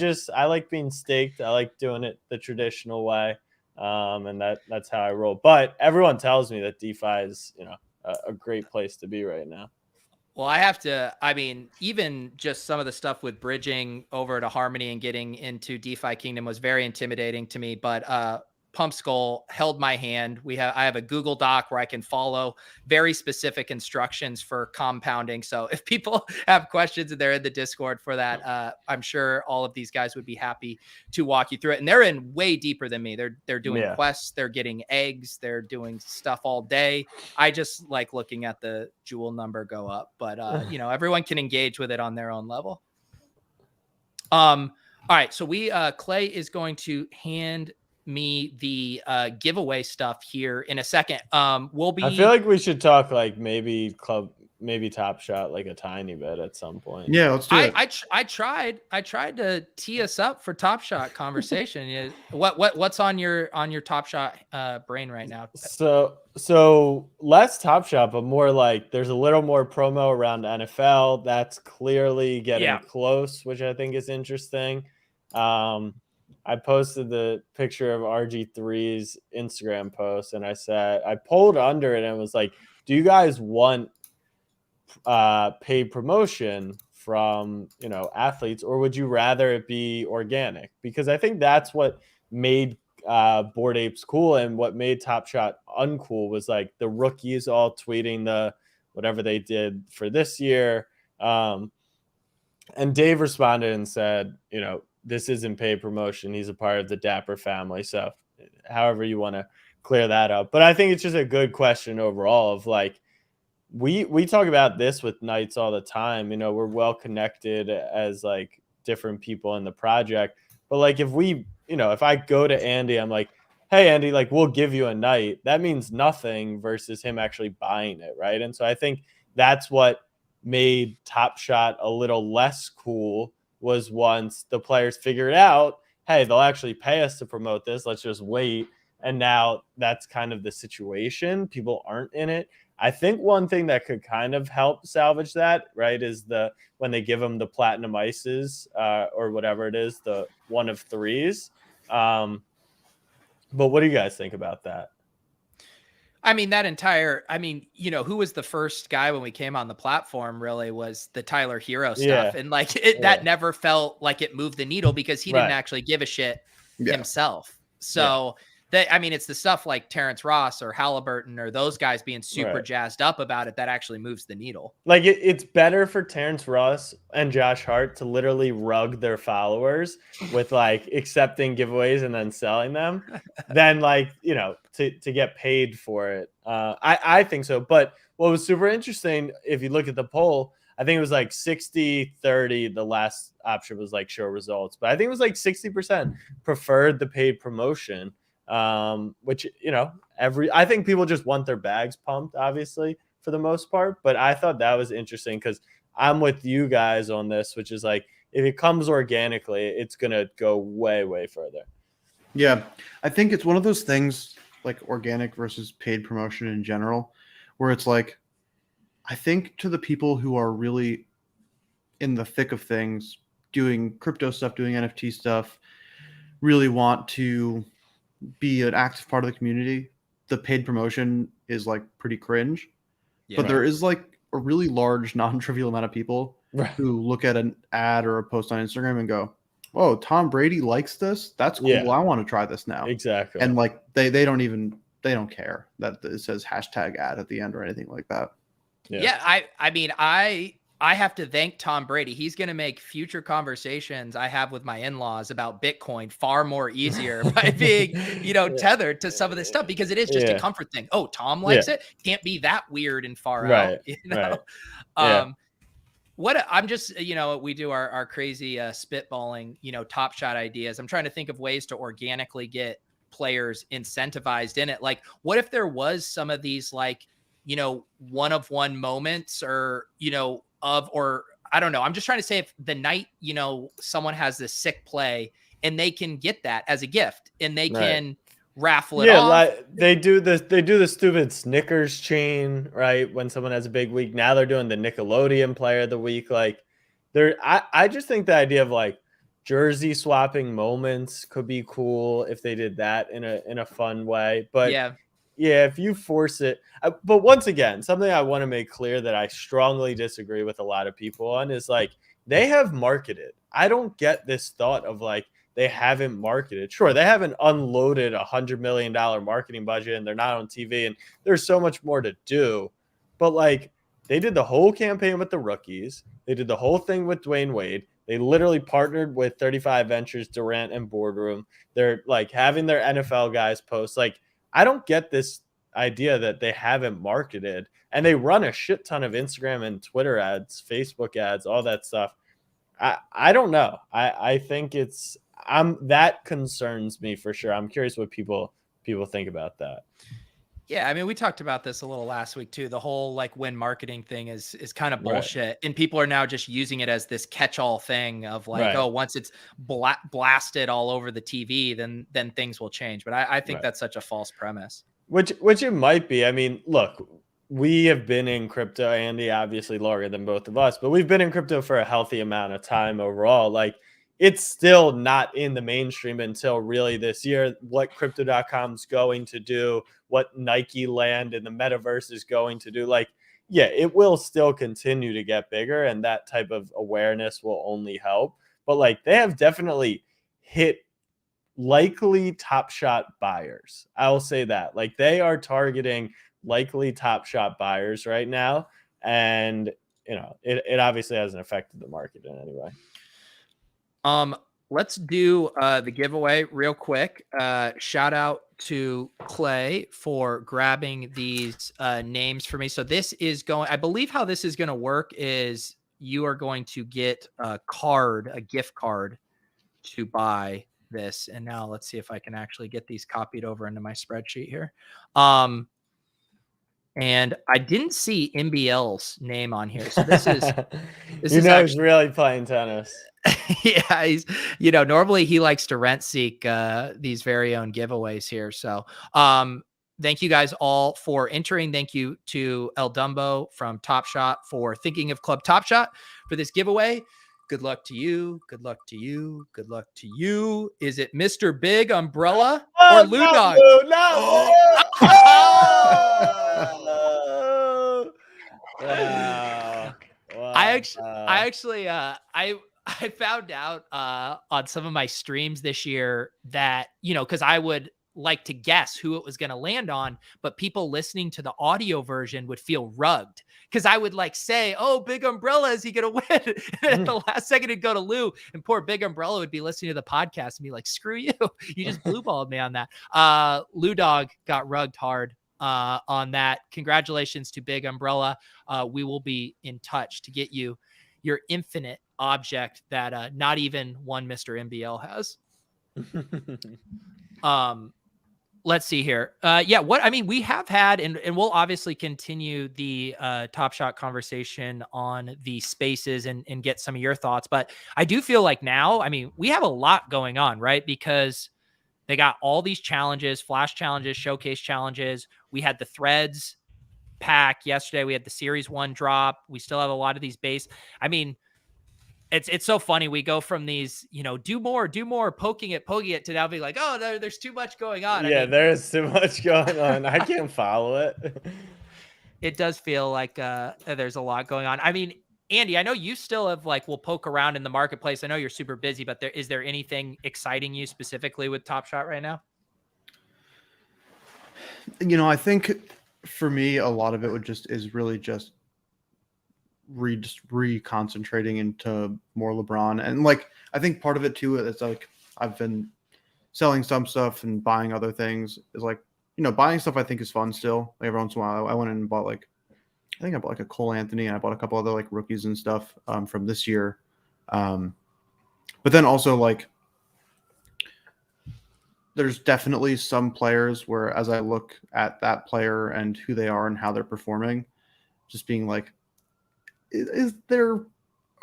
like being staked. I like doing it the traditional way. And that's how I roll. But everyone tells me that DeFi is, a great place to be right now. Well, even just some of the stuff with bridging over to Harmony and getting into DeFi Kingdom was very intimidating to me. But Pump Skull held my hand. I have a Google Doc where I can follow very specific instructions for compounding. So if people have questions and they're in the Discord for that, I'm sure all of these guys would be happy to walk you through it. And they're in way deeper than me. They're doing quests, they're getting eggs, they're doing stuff all day. I just like looking at the jewel number go up, but everyone can engage with it on their own level. All right, so Clay is going to hand me the giveaway stuff here in a second. I feel like we should talk like maybe Top Shot like a tiny bit at some point. Yeah, let's do it. I tried to tee us up for Top Shot conversation. What's on your Top Shot brain right now? So less Top Shot, but more like there's a little more promo around NFL. That's clearly getting close, which I think is interesting. I posted the picture of RG3's Instagram post and I polled under it and was like, do you guys want paid promotion from, athletes, or would you rather it be organic? Because I think that's what made Bored Apes cool, and what made Top Shot uncool was like the rookies all tweeting the whatever they did for this year. And Dave responded and said, this isn't paid promotion. He's a part of the Dapper family. So however you want to clear that up. But I think it's just a good question overall of like, we talk about this with Knights all the time. We're well connected as like different people in the project. But like if I go to Andy, I'm like, hey, Andy, like we'll give you a Knight. That means nothing versus him actually buying it. Right. And so I think that's what made Top Shot a little less cool, was once the players figured out, hey, they'll actually pay us to promote this. Let's just wait. And now that's kind of the situation. People aren't in it. I think one thing that could kind of help salvage that, right, is when they give them the platinum ices or whatever it is, the 1 of 3s. But what do you guys think about that? Who was the first guy when we came on the platform really was the Tyler Hero stuff. And like that never felt like it moved the needle because he didn't actually give a shit himself. So it's the stuff like Terrence Ross or Halliburton or those guys being super jazzed up about it that actually moves the needle. Like it's better for Terrence Ross and Josh Hart to literally rug their followers with like accepting giveaways and then selling them than like, to get paid for it. I think so. But what was super interesting, if you look at the poll, I think it was like 60-30. The last option was like show results, but I think it was like 60% preferred the paid promotion. Which, I think people just want their bags pumped, obviously, for the most part. But I thought that was interesting because I'm with you guys on this, which is like, if it comes organically, it's going to go way, way further. Yeah, I think it's one of those things like organic versus paid promotion in general, where it's like, I think to the people who are really in the thick of things, doing crypto stuff, doing NFT stuff, really want to be an active part of the community, the paid promotion is like pretty cringe. But there is like a really large non-trivial amount of people who look at an ad or a post on Instagram and go, "Whoa, Tom Brady likes this. That's cool. I want to try this now." Exactly. And like they don't care that it says hashtag ad at the end or anything like that. I I have to thank Tom Brady. He's going to make future conversations I have with my in-laws about Bitcoin far more easier by being, tethered to some of this stuff, because it is just a Yeah. comfort thing. Oh, Tom Yeah. likes it. Can't be that weird and far out, Right. Right. Um, I'm just, we do our crazy spitballing, Top Shot ideas. I'm trying to think of ways to organically get players incentivized in it. Like, what if there was some of these, like, one of one moments, or, or I don't know. I'm just trying to say, if the night, someone has this sick play and they can get that as a gift and they can raffle it off. Like they do the stupid Snickers chain, right? When someone has a big week. Now they're doing the Nickelodeon player of the week. Like, I just think the idea of like jersey swapping moments could be cool if they did that in a fun way. But yeah, if you force it. But once again, something I want to make clear that I strongly disagree with a lot of people on is like, they have marketed. I don't get this thought of like, they haven't marketed. Sure, they haven't unloaded $100 million marketing budget and they're not on TV and there's so much more to do. But like, they did the whole campaign with the rookies. They did the whole thing with Dwayne Wade. They literally partnered with 35 Ventures, Durant, and Boardroom. They're like having their NFL guys post. Like, I don't get this idea that they haven't marketed, and they run a shit ton of Instagram and Twitter ads, Facebook ads, all that stuff. I don't know. I think that concerns me for sure. I'm curious what people think about that. Yeah, I mean, we talked about this a little last week too. The whole like win marketing thing is kind of bullshit, and people are now just using it as this catch-all thing of like, oh, once it's blasted all over the TV, then things will change. But I think that's such a false premise. Which it might be. I mean, look, we have been in crypto, Andy, obviously longer than both of us, but we've been in crypto for a healthy amount of time overall. Like, it's still not in the mainstream until really this year. What crypto.com's going to do, what Nike Land in the metaverse is going to do. Like, yeah, it will still continue to get bigger, and that type of awareness will only help. But like, they have definitely hit likely Top Shot buyers. I'll say that. Like, they are targeting likely Top Shot buyers right now. And, it obviously hasn't affected the market in any way. Let's do the giveaway real quick. Shout out to Clay for grabbing these names for me. So this is I believe how this is going to work is you are going to get a gift card to buy this. And now let's see if I can actually get these copied over into my spreadsheet here. And I didn't see MBL's name on here. So this is he's really playing tennis. Yeah, he's normally he likes to rent seek these very own giveaways here. So thank you guys all for entering. Thank you to El Dumbo from Top Shot for thinking of Club Top Shot for this giveaway. Good luck to you. Good luck to you. Good luck to you. Is it Mr. Big Umbrella or Lou Dog? Wow. I found out on some of my streams this year that, because I would like to guess who it was going to land on, but people listening to the audio version would feel rugged because I would like say, oh, Big Umbrella, is he going to win? And at the last second it'd go to Lou, and poor Big Umbrella would be listening to the podcast and be like, screw you. You just blue balled me on that. Lou Dog got rugged hard on that. Congratulations to Big Umbrella. We will be in touch to get you your infinite object that not even one Mr. MBL has. Let's see here. We have had, and we'll obviously continue the Top Shot conversation on the spaces and get some of your thoughts. But I do feel like now, we have a lot going on, right? Because they got all these challenges, flash challenges, showcase challenges. We had the threads pack yesterday. We had the series 1 drop. We still have a lot of these base. It's so funny. We go from these, do more, poking it to now being like, oh, there's too much going on. Yeah, there's too much going on. I can't follow it. It does feel like there's a lot going on. Andy, I know you still have will poke around in the marketplace. I know you're super busy, but is there anything exciting you specifically with Top Shot right now? I think for me, a lot of it is really just reconcentrating into more LeBron. And like I think part of it too is like I've been selling some stuff and buying other things. Is like, you know, buying stuff I think is fun still. Like every once in a while I went in and bought like, I think I bought like a Cole Anthony, and I bought a couple other like rookies and stuff from this year. But then also like there's definitely some players where as I look at that player and who they are and how they're performing, just being like,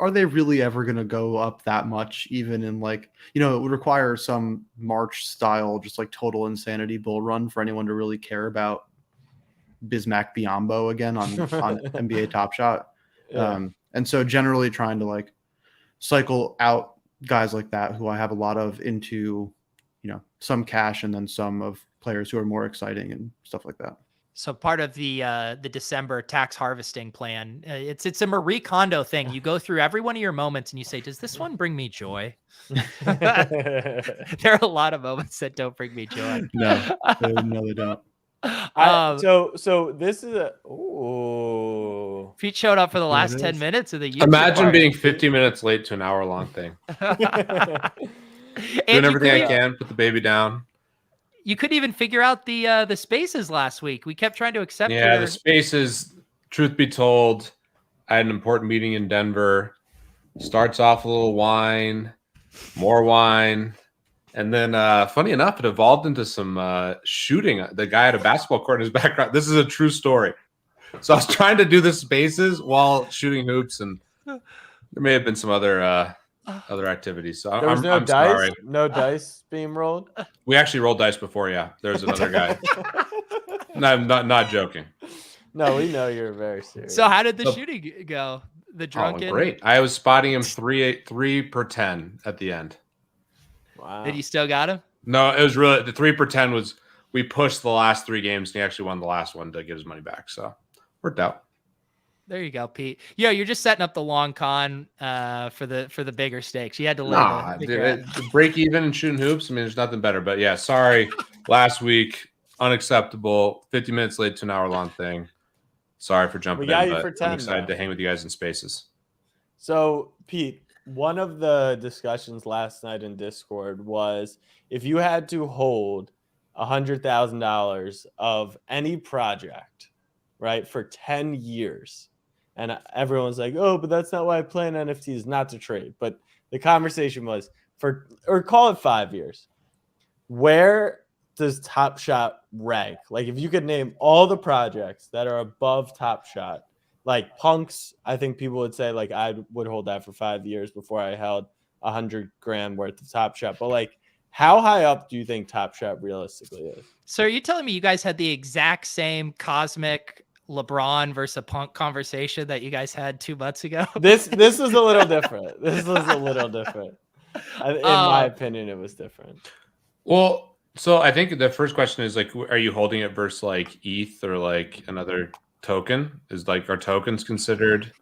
are they really ever going to go up that much? Even in like, you know, it would require some March style, just like total insanity bull run for anyone to really care about Bismack Biyombo again on NBA Top Shot. Yeah. And so generally trying to like cycle out guys like that who I have a lot of into, you know, some cash and then some of players who are more exciting and stuff like that. So part of the December tax harvesting plan, it's a Marie Kondo thing. You go through every one of your moments and you say, does this one bring me joy? There are a lot of moments that don't bring me joy. No, they don't. So this is Pete showed up for the Here last it 10 is. minutes of the YouTube Imagine part. being 50 minutes late to an hour-long thing. Doing everything I can, put the baby down. You couldn't even figure out the spaces last week. We kept trying to accept. Yeah, the spaces. Truth be told, I had an important meeting in Denver. Starts off a little wine, more wine, and then, funny enough, it evolved into some shooting. The guy had a basketball court in his background. This is a true story. So I was trying to do the spaces while shooting hoops, and there may have been some other activities. So there was I'm dice, sorry. no dice being rolled. We actually rolled dice before. Yeah, there's another guy. No, I'm not joking. No, we know you're very serious. So how did the shooting go? The drunken. Oh, great! I was spotting him 3 per 10 at the end. Wow. Did you still got him? No, it was really the 3 per 10 was we pushed the last 3 games and he actually won the last one to get his money back. So worked out. There you go, Pete. Yeah, you're just setting up the long con for the bigger stakes. You had to lay the break even and shooting hoops. I mean, there's nothing better. But yeah, sorry. Last week, unacceptable. 50 minutes late to an hour-long thing. Sorry for jumping We got in, you but for 10, I'm excited though. to hang with you guys in spaces. So, Pete, one of the discussions last night in Discord was if you had to hold $100,000 of any project, right, for 10 years, and everyone's like, oh, but that's not why I play in NFTs, not to trade. But the conversation was or call it 5 years. Where does Top Shot rank? Like, if you could name all the projects that are above Top Shot, like Punks, I think people would say like I would hold that for 5 years before I held $100,000 worth of Top Shot. But like, how high up do you think Top Shot realistically is? So are you telling me you guys had the exact same cosmic LeBron versus a Punk conversation that you guys had 2 months ago? This is a little different. This was a little different. In my opinion, it was different. Well, so I think the first question is like, are you holding it versus like ETH or like another token? Is like, are tokens considered?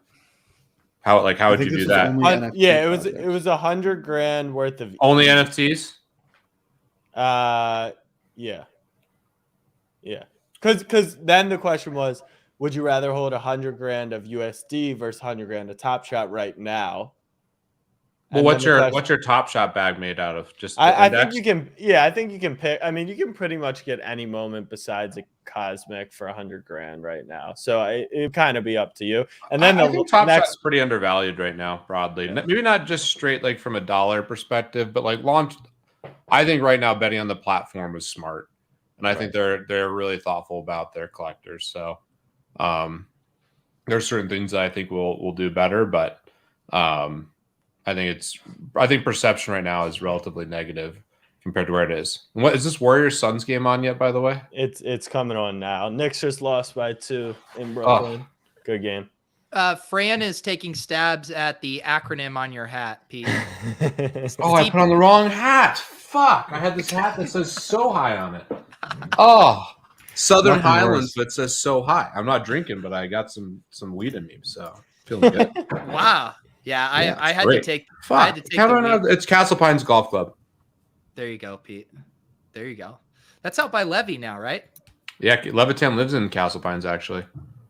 How would you do that? Yeah, it was $100,000 worth of only NFTs. Yeah. Because then the question was, would you rather hold $100,000 of USD versus $100,000 of Top Shot right now? Well, what's your Top Shot bag made out of? Just I think you can. Yeah, I think you can pick. I mean, you can pretty much get any moment besides a cosmic for $100,000 right now. So it kind of be up to you. And then I think Top Shot's pretty undervalued right now, broadly. Yeah. Maybe not just straight like from a dollar perspective, but like I think right now betting on the platform is smart, and I think they're really thoughtful about their collectors. So there's certain things that I think we'll do better, but I think perception right now is relatively negative compared to where it is. What is this Warriors Suns game on yet? By the way, it's coming on now. Knicks just lost by 2 in Brooklyn. Oh. Good game. Fran is taking stabs at the acronym on your hat, Pete. I put on the wrong hat. Fuck! I had this hat that says "So High" on it. Oh, Southern Highlands, but it says "So High." I'm not drinking, but I got some weed in me, so feeling good. Wow. Yeah, I had to take. Fuck. I had to take it's Castle Pines Golf Club. There you go, Pete. There you go. That's out by Levy now, right? Yeah, Levitan lives in Castle Pines, actually.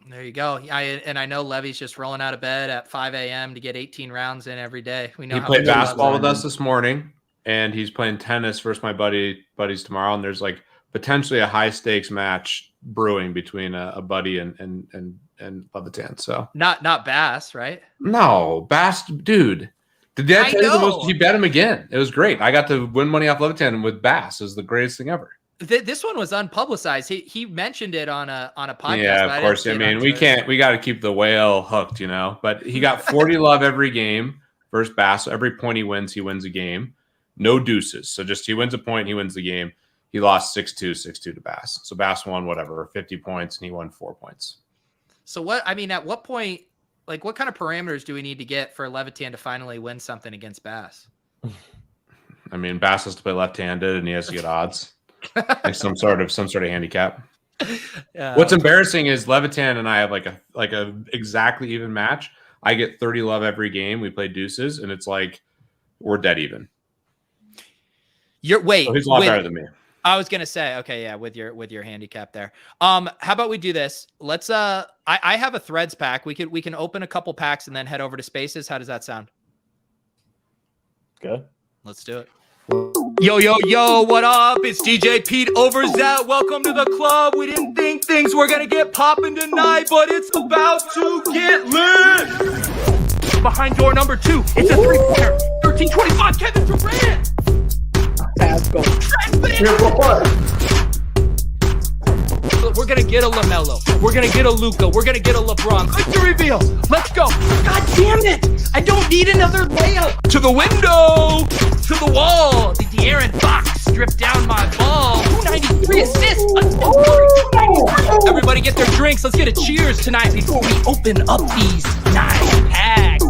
There you go. And I know Levy's just rolling out of bed at 5 a.m. to get 18 rounds in every day. We know He how played much basketball with loves us this morning, and he's playing tennis versus my buddies tomorrow. And there's like potentially a high stakes match brewing between a buddy and Levitan. So not Bass, right? no, Bass, dude. Did that I tell you the know. most? He bet him again. It was great. I got to win money off Levitan with Bass. It was the greatest thing ever. This one was unpublicized. He mentioned it on a podcast. Yeah, but of course. I mean, we got to keep the whale hooked, But he got 40 love every game versus Bass. So every point he wins a game. No deuces. So just he wins a point, he wins the game. He lost 6-2 to Bass. So Bass won 50 points, and he won 4 points. So at what point, like, what kind of parameters do we need to get for Levitan to finally win something against Bass? I mean, Bass has to play left-handed, and he has to get odds. Like some sort of handicap. What's embarrassing is Levitan and I have like a exactly even match. I get 30 love every game. We play deuces, and it's like we're dead even. So he's a lot better than me. I was gonna say, okay, yeah, with your handicap there. How about we do this? Let's I have a threads pack. We can open a couple packs and then head over to spaces. How does that sound? Good. Let's do it. Yo, what up? It's DJ Pete over Zat. Welcome to the club. We didn't think things were gonna get popping tonight, but it's about to get lit. Behind door number 2, it's a 3-pointer. 13-25, Kevin Durant. We're gonna get a LaMelo. We're gonna get a Luka. We're gonna get a LeBron. Click the reveal. Let's go. God damn it! I don't need another layup. To the window. To the wall. The De'Aaron Fox stripped down my ball. 293 assists. Let's go. Everybody get their drinks. Let's get a cheers tonight before we open up these 9 packs.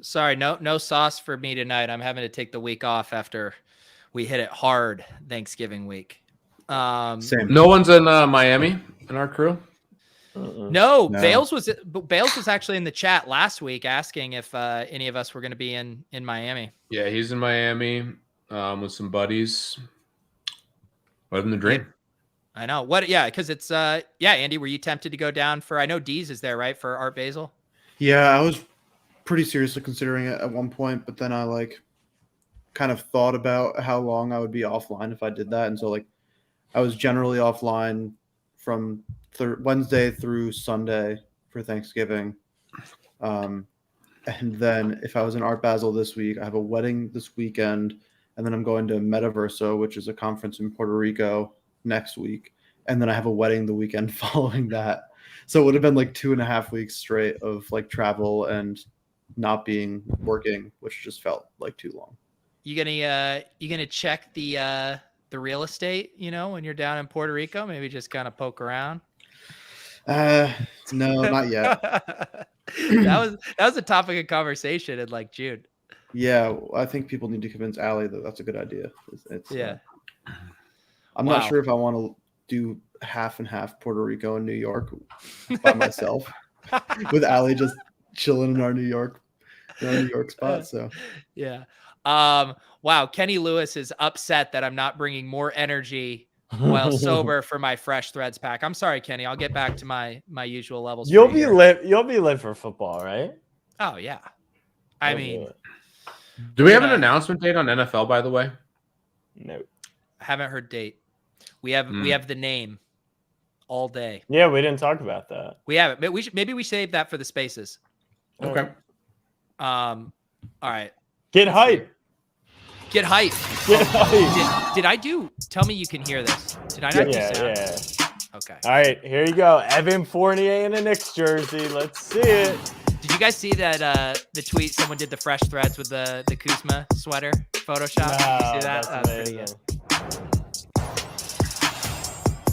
Sorry, no sauce for me tonight. I'm having to take the week off after we hit it hard Thanksgiving week. Same. No one's in Miami in our crew. No, Bales was actually in the chat last week asking if any of us were going to be in Miami. Yeah, he's in Miami with some living the dream. I know what. Yeah, because it's Andy, were you tempted to go down for? I know Deez is there, right, for Art Basel. Yeah, I was pretty seriously considering it at one point, but then I kind of thought about how long I would be offline if I did that, and so I was generally offline from Wednesday through Sunday for Thanksgiving. And then if I was in Art Basel this week, I have a wedding this weekend, and then I'm going to Metaverso, which is a conference in Puerto Rico next week. And then I have a wedding the weekend following that. So it would have been 2.5 weeks straight of travel and not being working, which just felt too long. You gonna check the real estate, when you're down in Puerto Rico? Maybe just kind of poke around. No, not yet. that was a topic of conversation in June. Yeah, I think people need to convince Allie that that's a good idea. I'm Wow. not sure if I want to do half and half Puerto Rico and New York by myself, with Allie just chilling in our New York spot. So yeah. Wow. Kenny Lewis is upset that I'm not bringing more energy while sober for my fresh threads pack. I'm sorry, Kenny. I'll get back to my usual levels. You'll be lit for football, right? Oh yeah. I mean, do we have an announcement date on NFL, by the way? No. Haven't heard date. We have the name all day. Yeah, we didn't talk about that. We haven't. Maybe we save that for the spaces. Okay. All right. Get hype. Get hype. Get hype. Did I do? Tell me you can hear this. Did I not do sound? Yeah. Okay. All right, here you go. Evan Fournier in a Knicks jersey. Let's see it. Did you guys see that the tweet? Someone did the fresh threads with the Kuzma sweater Photoshop. Did you see that? That's pretty amazing.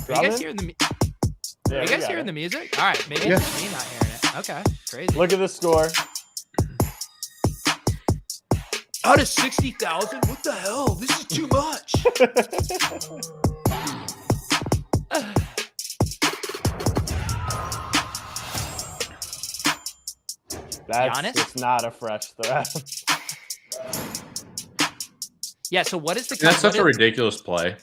good. Are you guys hearing the? Yeah, Are you guys hearing the music? All right, maybe it's just me not hearing it. Okay, crazy. Look at the score. Out of 60,000? What the hell? This is too much. That's Giannis? just not a fresh thread. Yeah. So what is the? That's such a ridiculous play.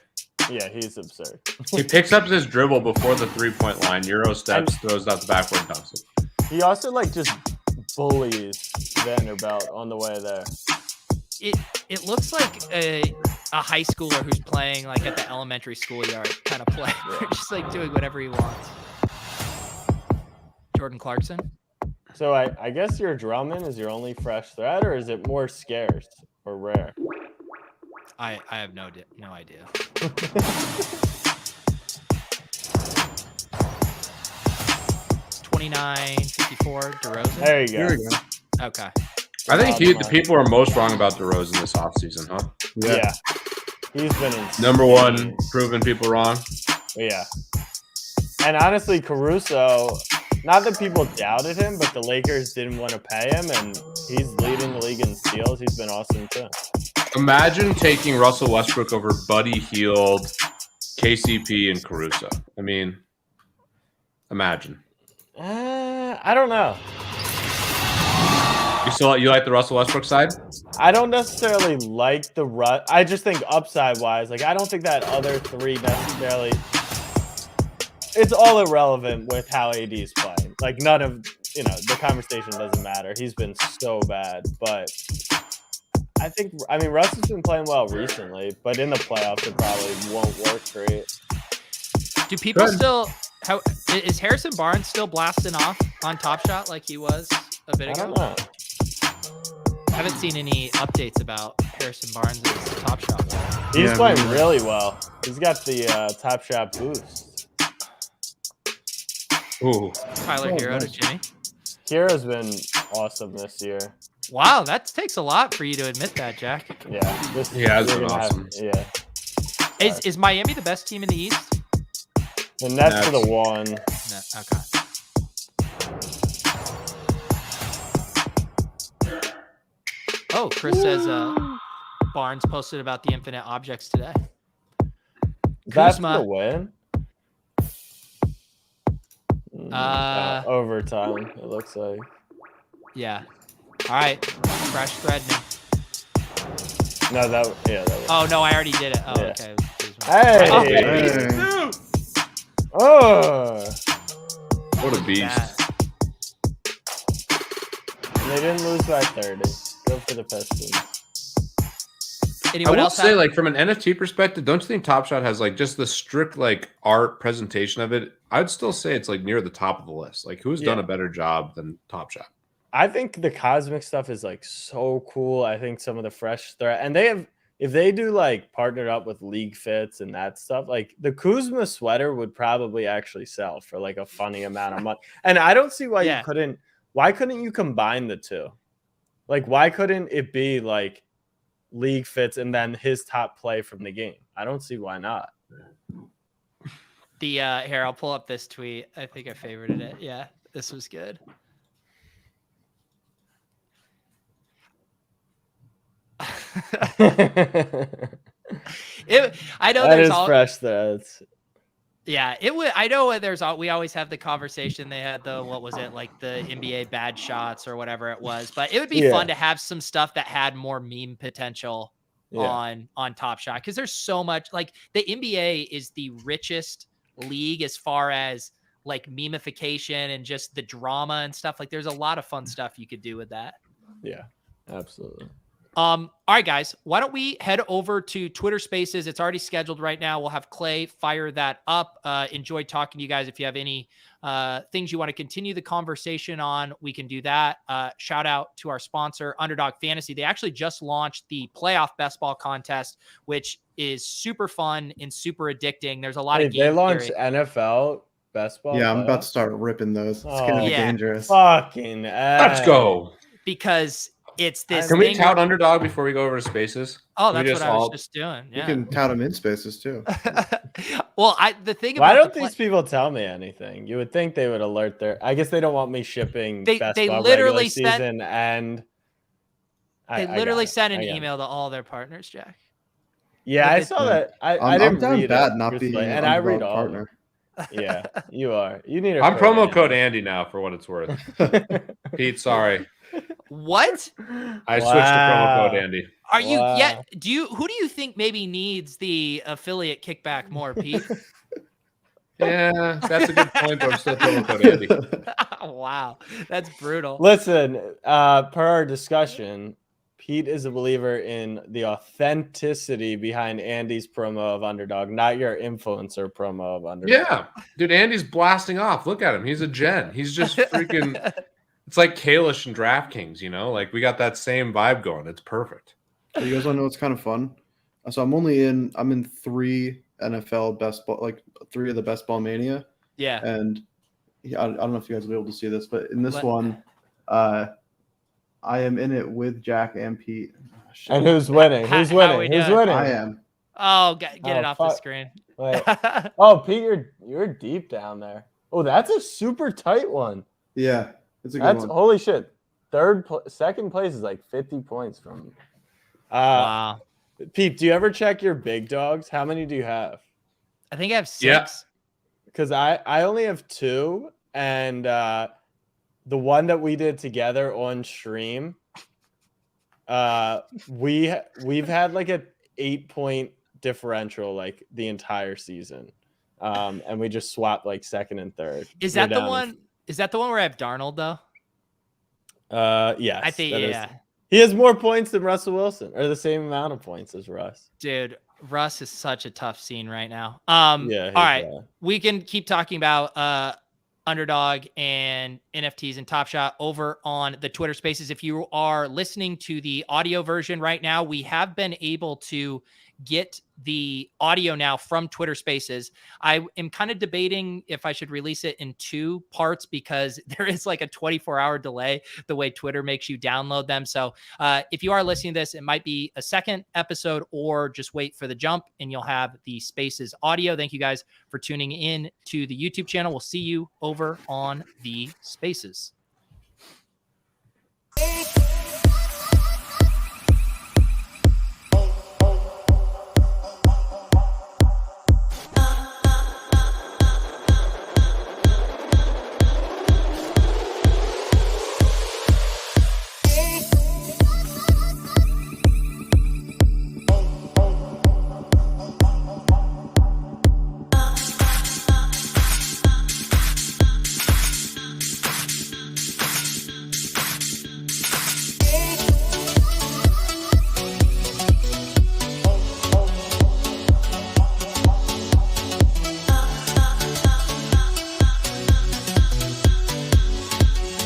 Yeah, he's absurd. He picks up his dribble before the 3-point line, Euro steps, throws out the backboard, dunks it. He also like just bullies Vanderbilt on the way there. It looks like a high schooler who's playing like at the elementary schoolyard kind of play. Just like doing whatever he wants. Jordan Clarkson. So I guess your Drummond is your only fresh threat, or is it more scarce or rare? I have no idea. $29.54 DeRozan. There you Here go. we go. Okay. I think the people are most wrong about DeRozan this offseason, huh? Yeah. He's been insane. Number one, proving people wrong. Yeah. And honestly, Caruso, not that people doubted him, but the Lakers didn't want to pay him, and he's leading the league in steals. He's been awesome too. Imagine taking Russell Westbrook over Buddy Hield, KCP, and Caruso. I mean, imagine. I don't know. You like the Russell Westbrook side? I don't necessarily like the I just think upside wise, like I don't think that other three necessarily. It's all irrelevant with how AD is playing. Like none of the conversation doesn't matter. He's been so bad, but I mean Russ has been playing well recently, but in the playoffs it probably won't work great. Do people still? How is Harrison Barnes still blasting off on Top Shot like he was a bit ago? I don't know. I haven't seen any updates about Harrison Barnes' Top Shot. He's playing really well. He's got the Top Shot boost. Ooh. Tyler Hero to Jimmy. Hero's been awesome this year. Wow, that takes a lot for you to admit that, Jack. Yeah. It's been awesome. Yeah. Is Miami the best team in the East? The Nets are the one. No, okay. Oh, Chris says Barnes posted about the infinite objects today. That's Kuzma. the win. Overtime, it looks like. Yeah. All right. Fresh thread me. No, that was. Oh, no, I already did it. Oh, Yeah. okay. Hey! Oh! What a beast. They didn't lose by 30. Go for the Pistons. Anyone I will else say, have- like, from an NFT perspective, don't you think Top Shot has like just the strict like art presentation of it? I'd still say it's like near the top of the list. Like, who's done a better job than Top Shot? I think the cosmic stuff is like so cool. I think some of the fresh threat, and they have, if they do like partnered up with League Fits and that stuff, like the Kuzma sweater would probably actually sell for like a funny amount of money. And I don't see why you couldn't. Why couldn't you combine the two? Like, why couldn't it be like League Fits and then his top play from the game? I don't see why not. Here, I'll pull up this tweet. I think I favorited it. Yeah, this was good. I know that there's is fresh threads. Yeah, it would. I know we always have the conversation. They had the, what was it, like the NBA bad shots or whatever it was, but it would be fun to have some stuff that had more meme potential on Top Shot, because there's so much. Like the NBA is the richest league as far as like memification and just the drama and stuff. Like there's a lot of fun stuff you could do with that. Yeah, absolutely. All right, guys, why don't we head over to Twitter Spaces? It's already scheduled right now. We'll have Clay fire that up. Enjoyed talking to you guys. If you have any things you want to continue the conversation on, we can do that. Shout out to our sponsor, Underdog Fantasy. They actually just launched the playoff best ball contest, which is super fun and super addicting. There's a lot of games. They launched NFL best ball. Yeah, I'm about to start ripping those. It's going to be dangerous. Fucking let's go. Because it's this. Can we tout Underdog before we go over to Spaces? Oh, that's what I was just doing. Yeah. You can tout them in Spaces too. Well, the thing Why about don't these people tell me anything? You would think they would alert their. I guess they don't want me shipping. They ball literally season and. They literally sent an email to all their partners, Jack. Yeah, I saw that. I didn't down read bad it, not being and I read all. partner. Yeah, you are. You need. I'm promo code Andy now for what it's worth. Pete, sorry. What? I switched to promo code Andy. Are you yet? Wow. Who do you think maybe needs the affiliate kickback more, Pete? Yeah, that's a good point, but I'm still going with Code Andy. Wow, that's brutal. Listen, per our discussion, Pete is a believer in the authenticity behind Andy's promo of Underdog, not your influencer promo of Underdog. Yeah, dude, Andy's blasting off. Look at him. He's a gen. He's just freaking. It's like Kalish and DraftKings, you know? Like, we got that same vibe going. It's perfect. So you guys want to know what's kind of fun? So I'm in 3 NFL best ball, like 3 of the best ball mania. Yeah. And I don't know if you guys will be able to see this, but in this What? one, I am in it with Jack and Pete. Oh, And who's winning? How- Who's how we winning? Who's doing? winning? I am. Oh, get it Oh, off the fuck. screen. Wait. Oh, Pete, you're deep down there. Oh, that's a super tight one. Yeah, it's a good That's one. holy shit. Second place is like 50 points from. Wow. Pete, do you ever check your big dogs? How many do you have? I think I have 6. Yeah. Because I only have 2, and the one that we did together on stream, we've had like a 8-point differential like the entire season, and we just swapped like second and third. Is We're that the down one? Is that the one where I have Darnold though? Yes, I think that is- yeah. he has more points than Russell Wilson, or the same amount of points as Russ. Dude, Russ is such a tough scene right now. Yeah. All right. We can keep talking about Underdog and NFTs and Top Shot over on the Twitter Spaces. If you are listening to the audio version right now, we have been able to get the audio now from Twitter Spaces. I am kind of debating if I should release it in 2 parts because there is like a 24-hour delay the way Twitter makes you download them. So if you are listening to this, it might be a second episode, or just wait for the jump and you'll have the Spaces audio. Thank you guys for tuning in to the YouTube channel. We'll see you over on the Spaces.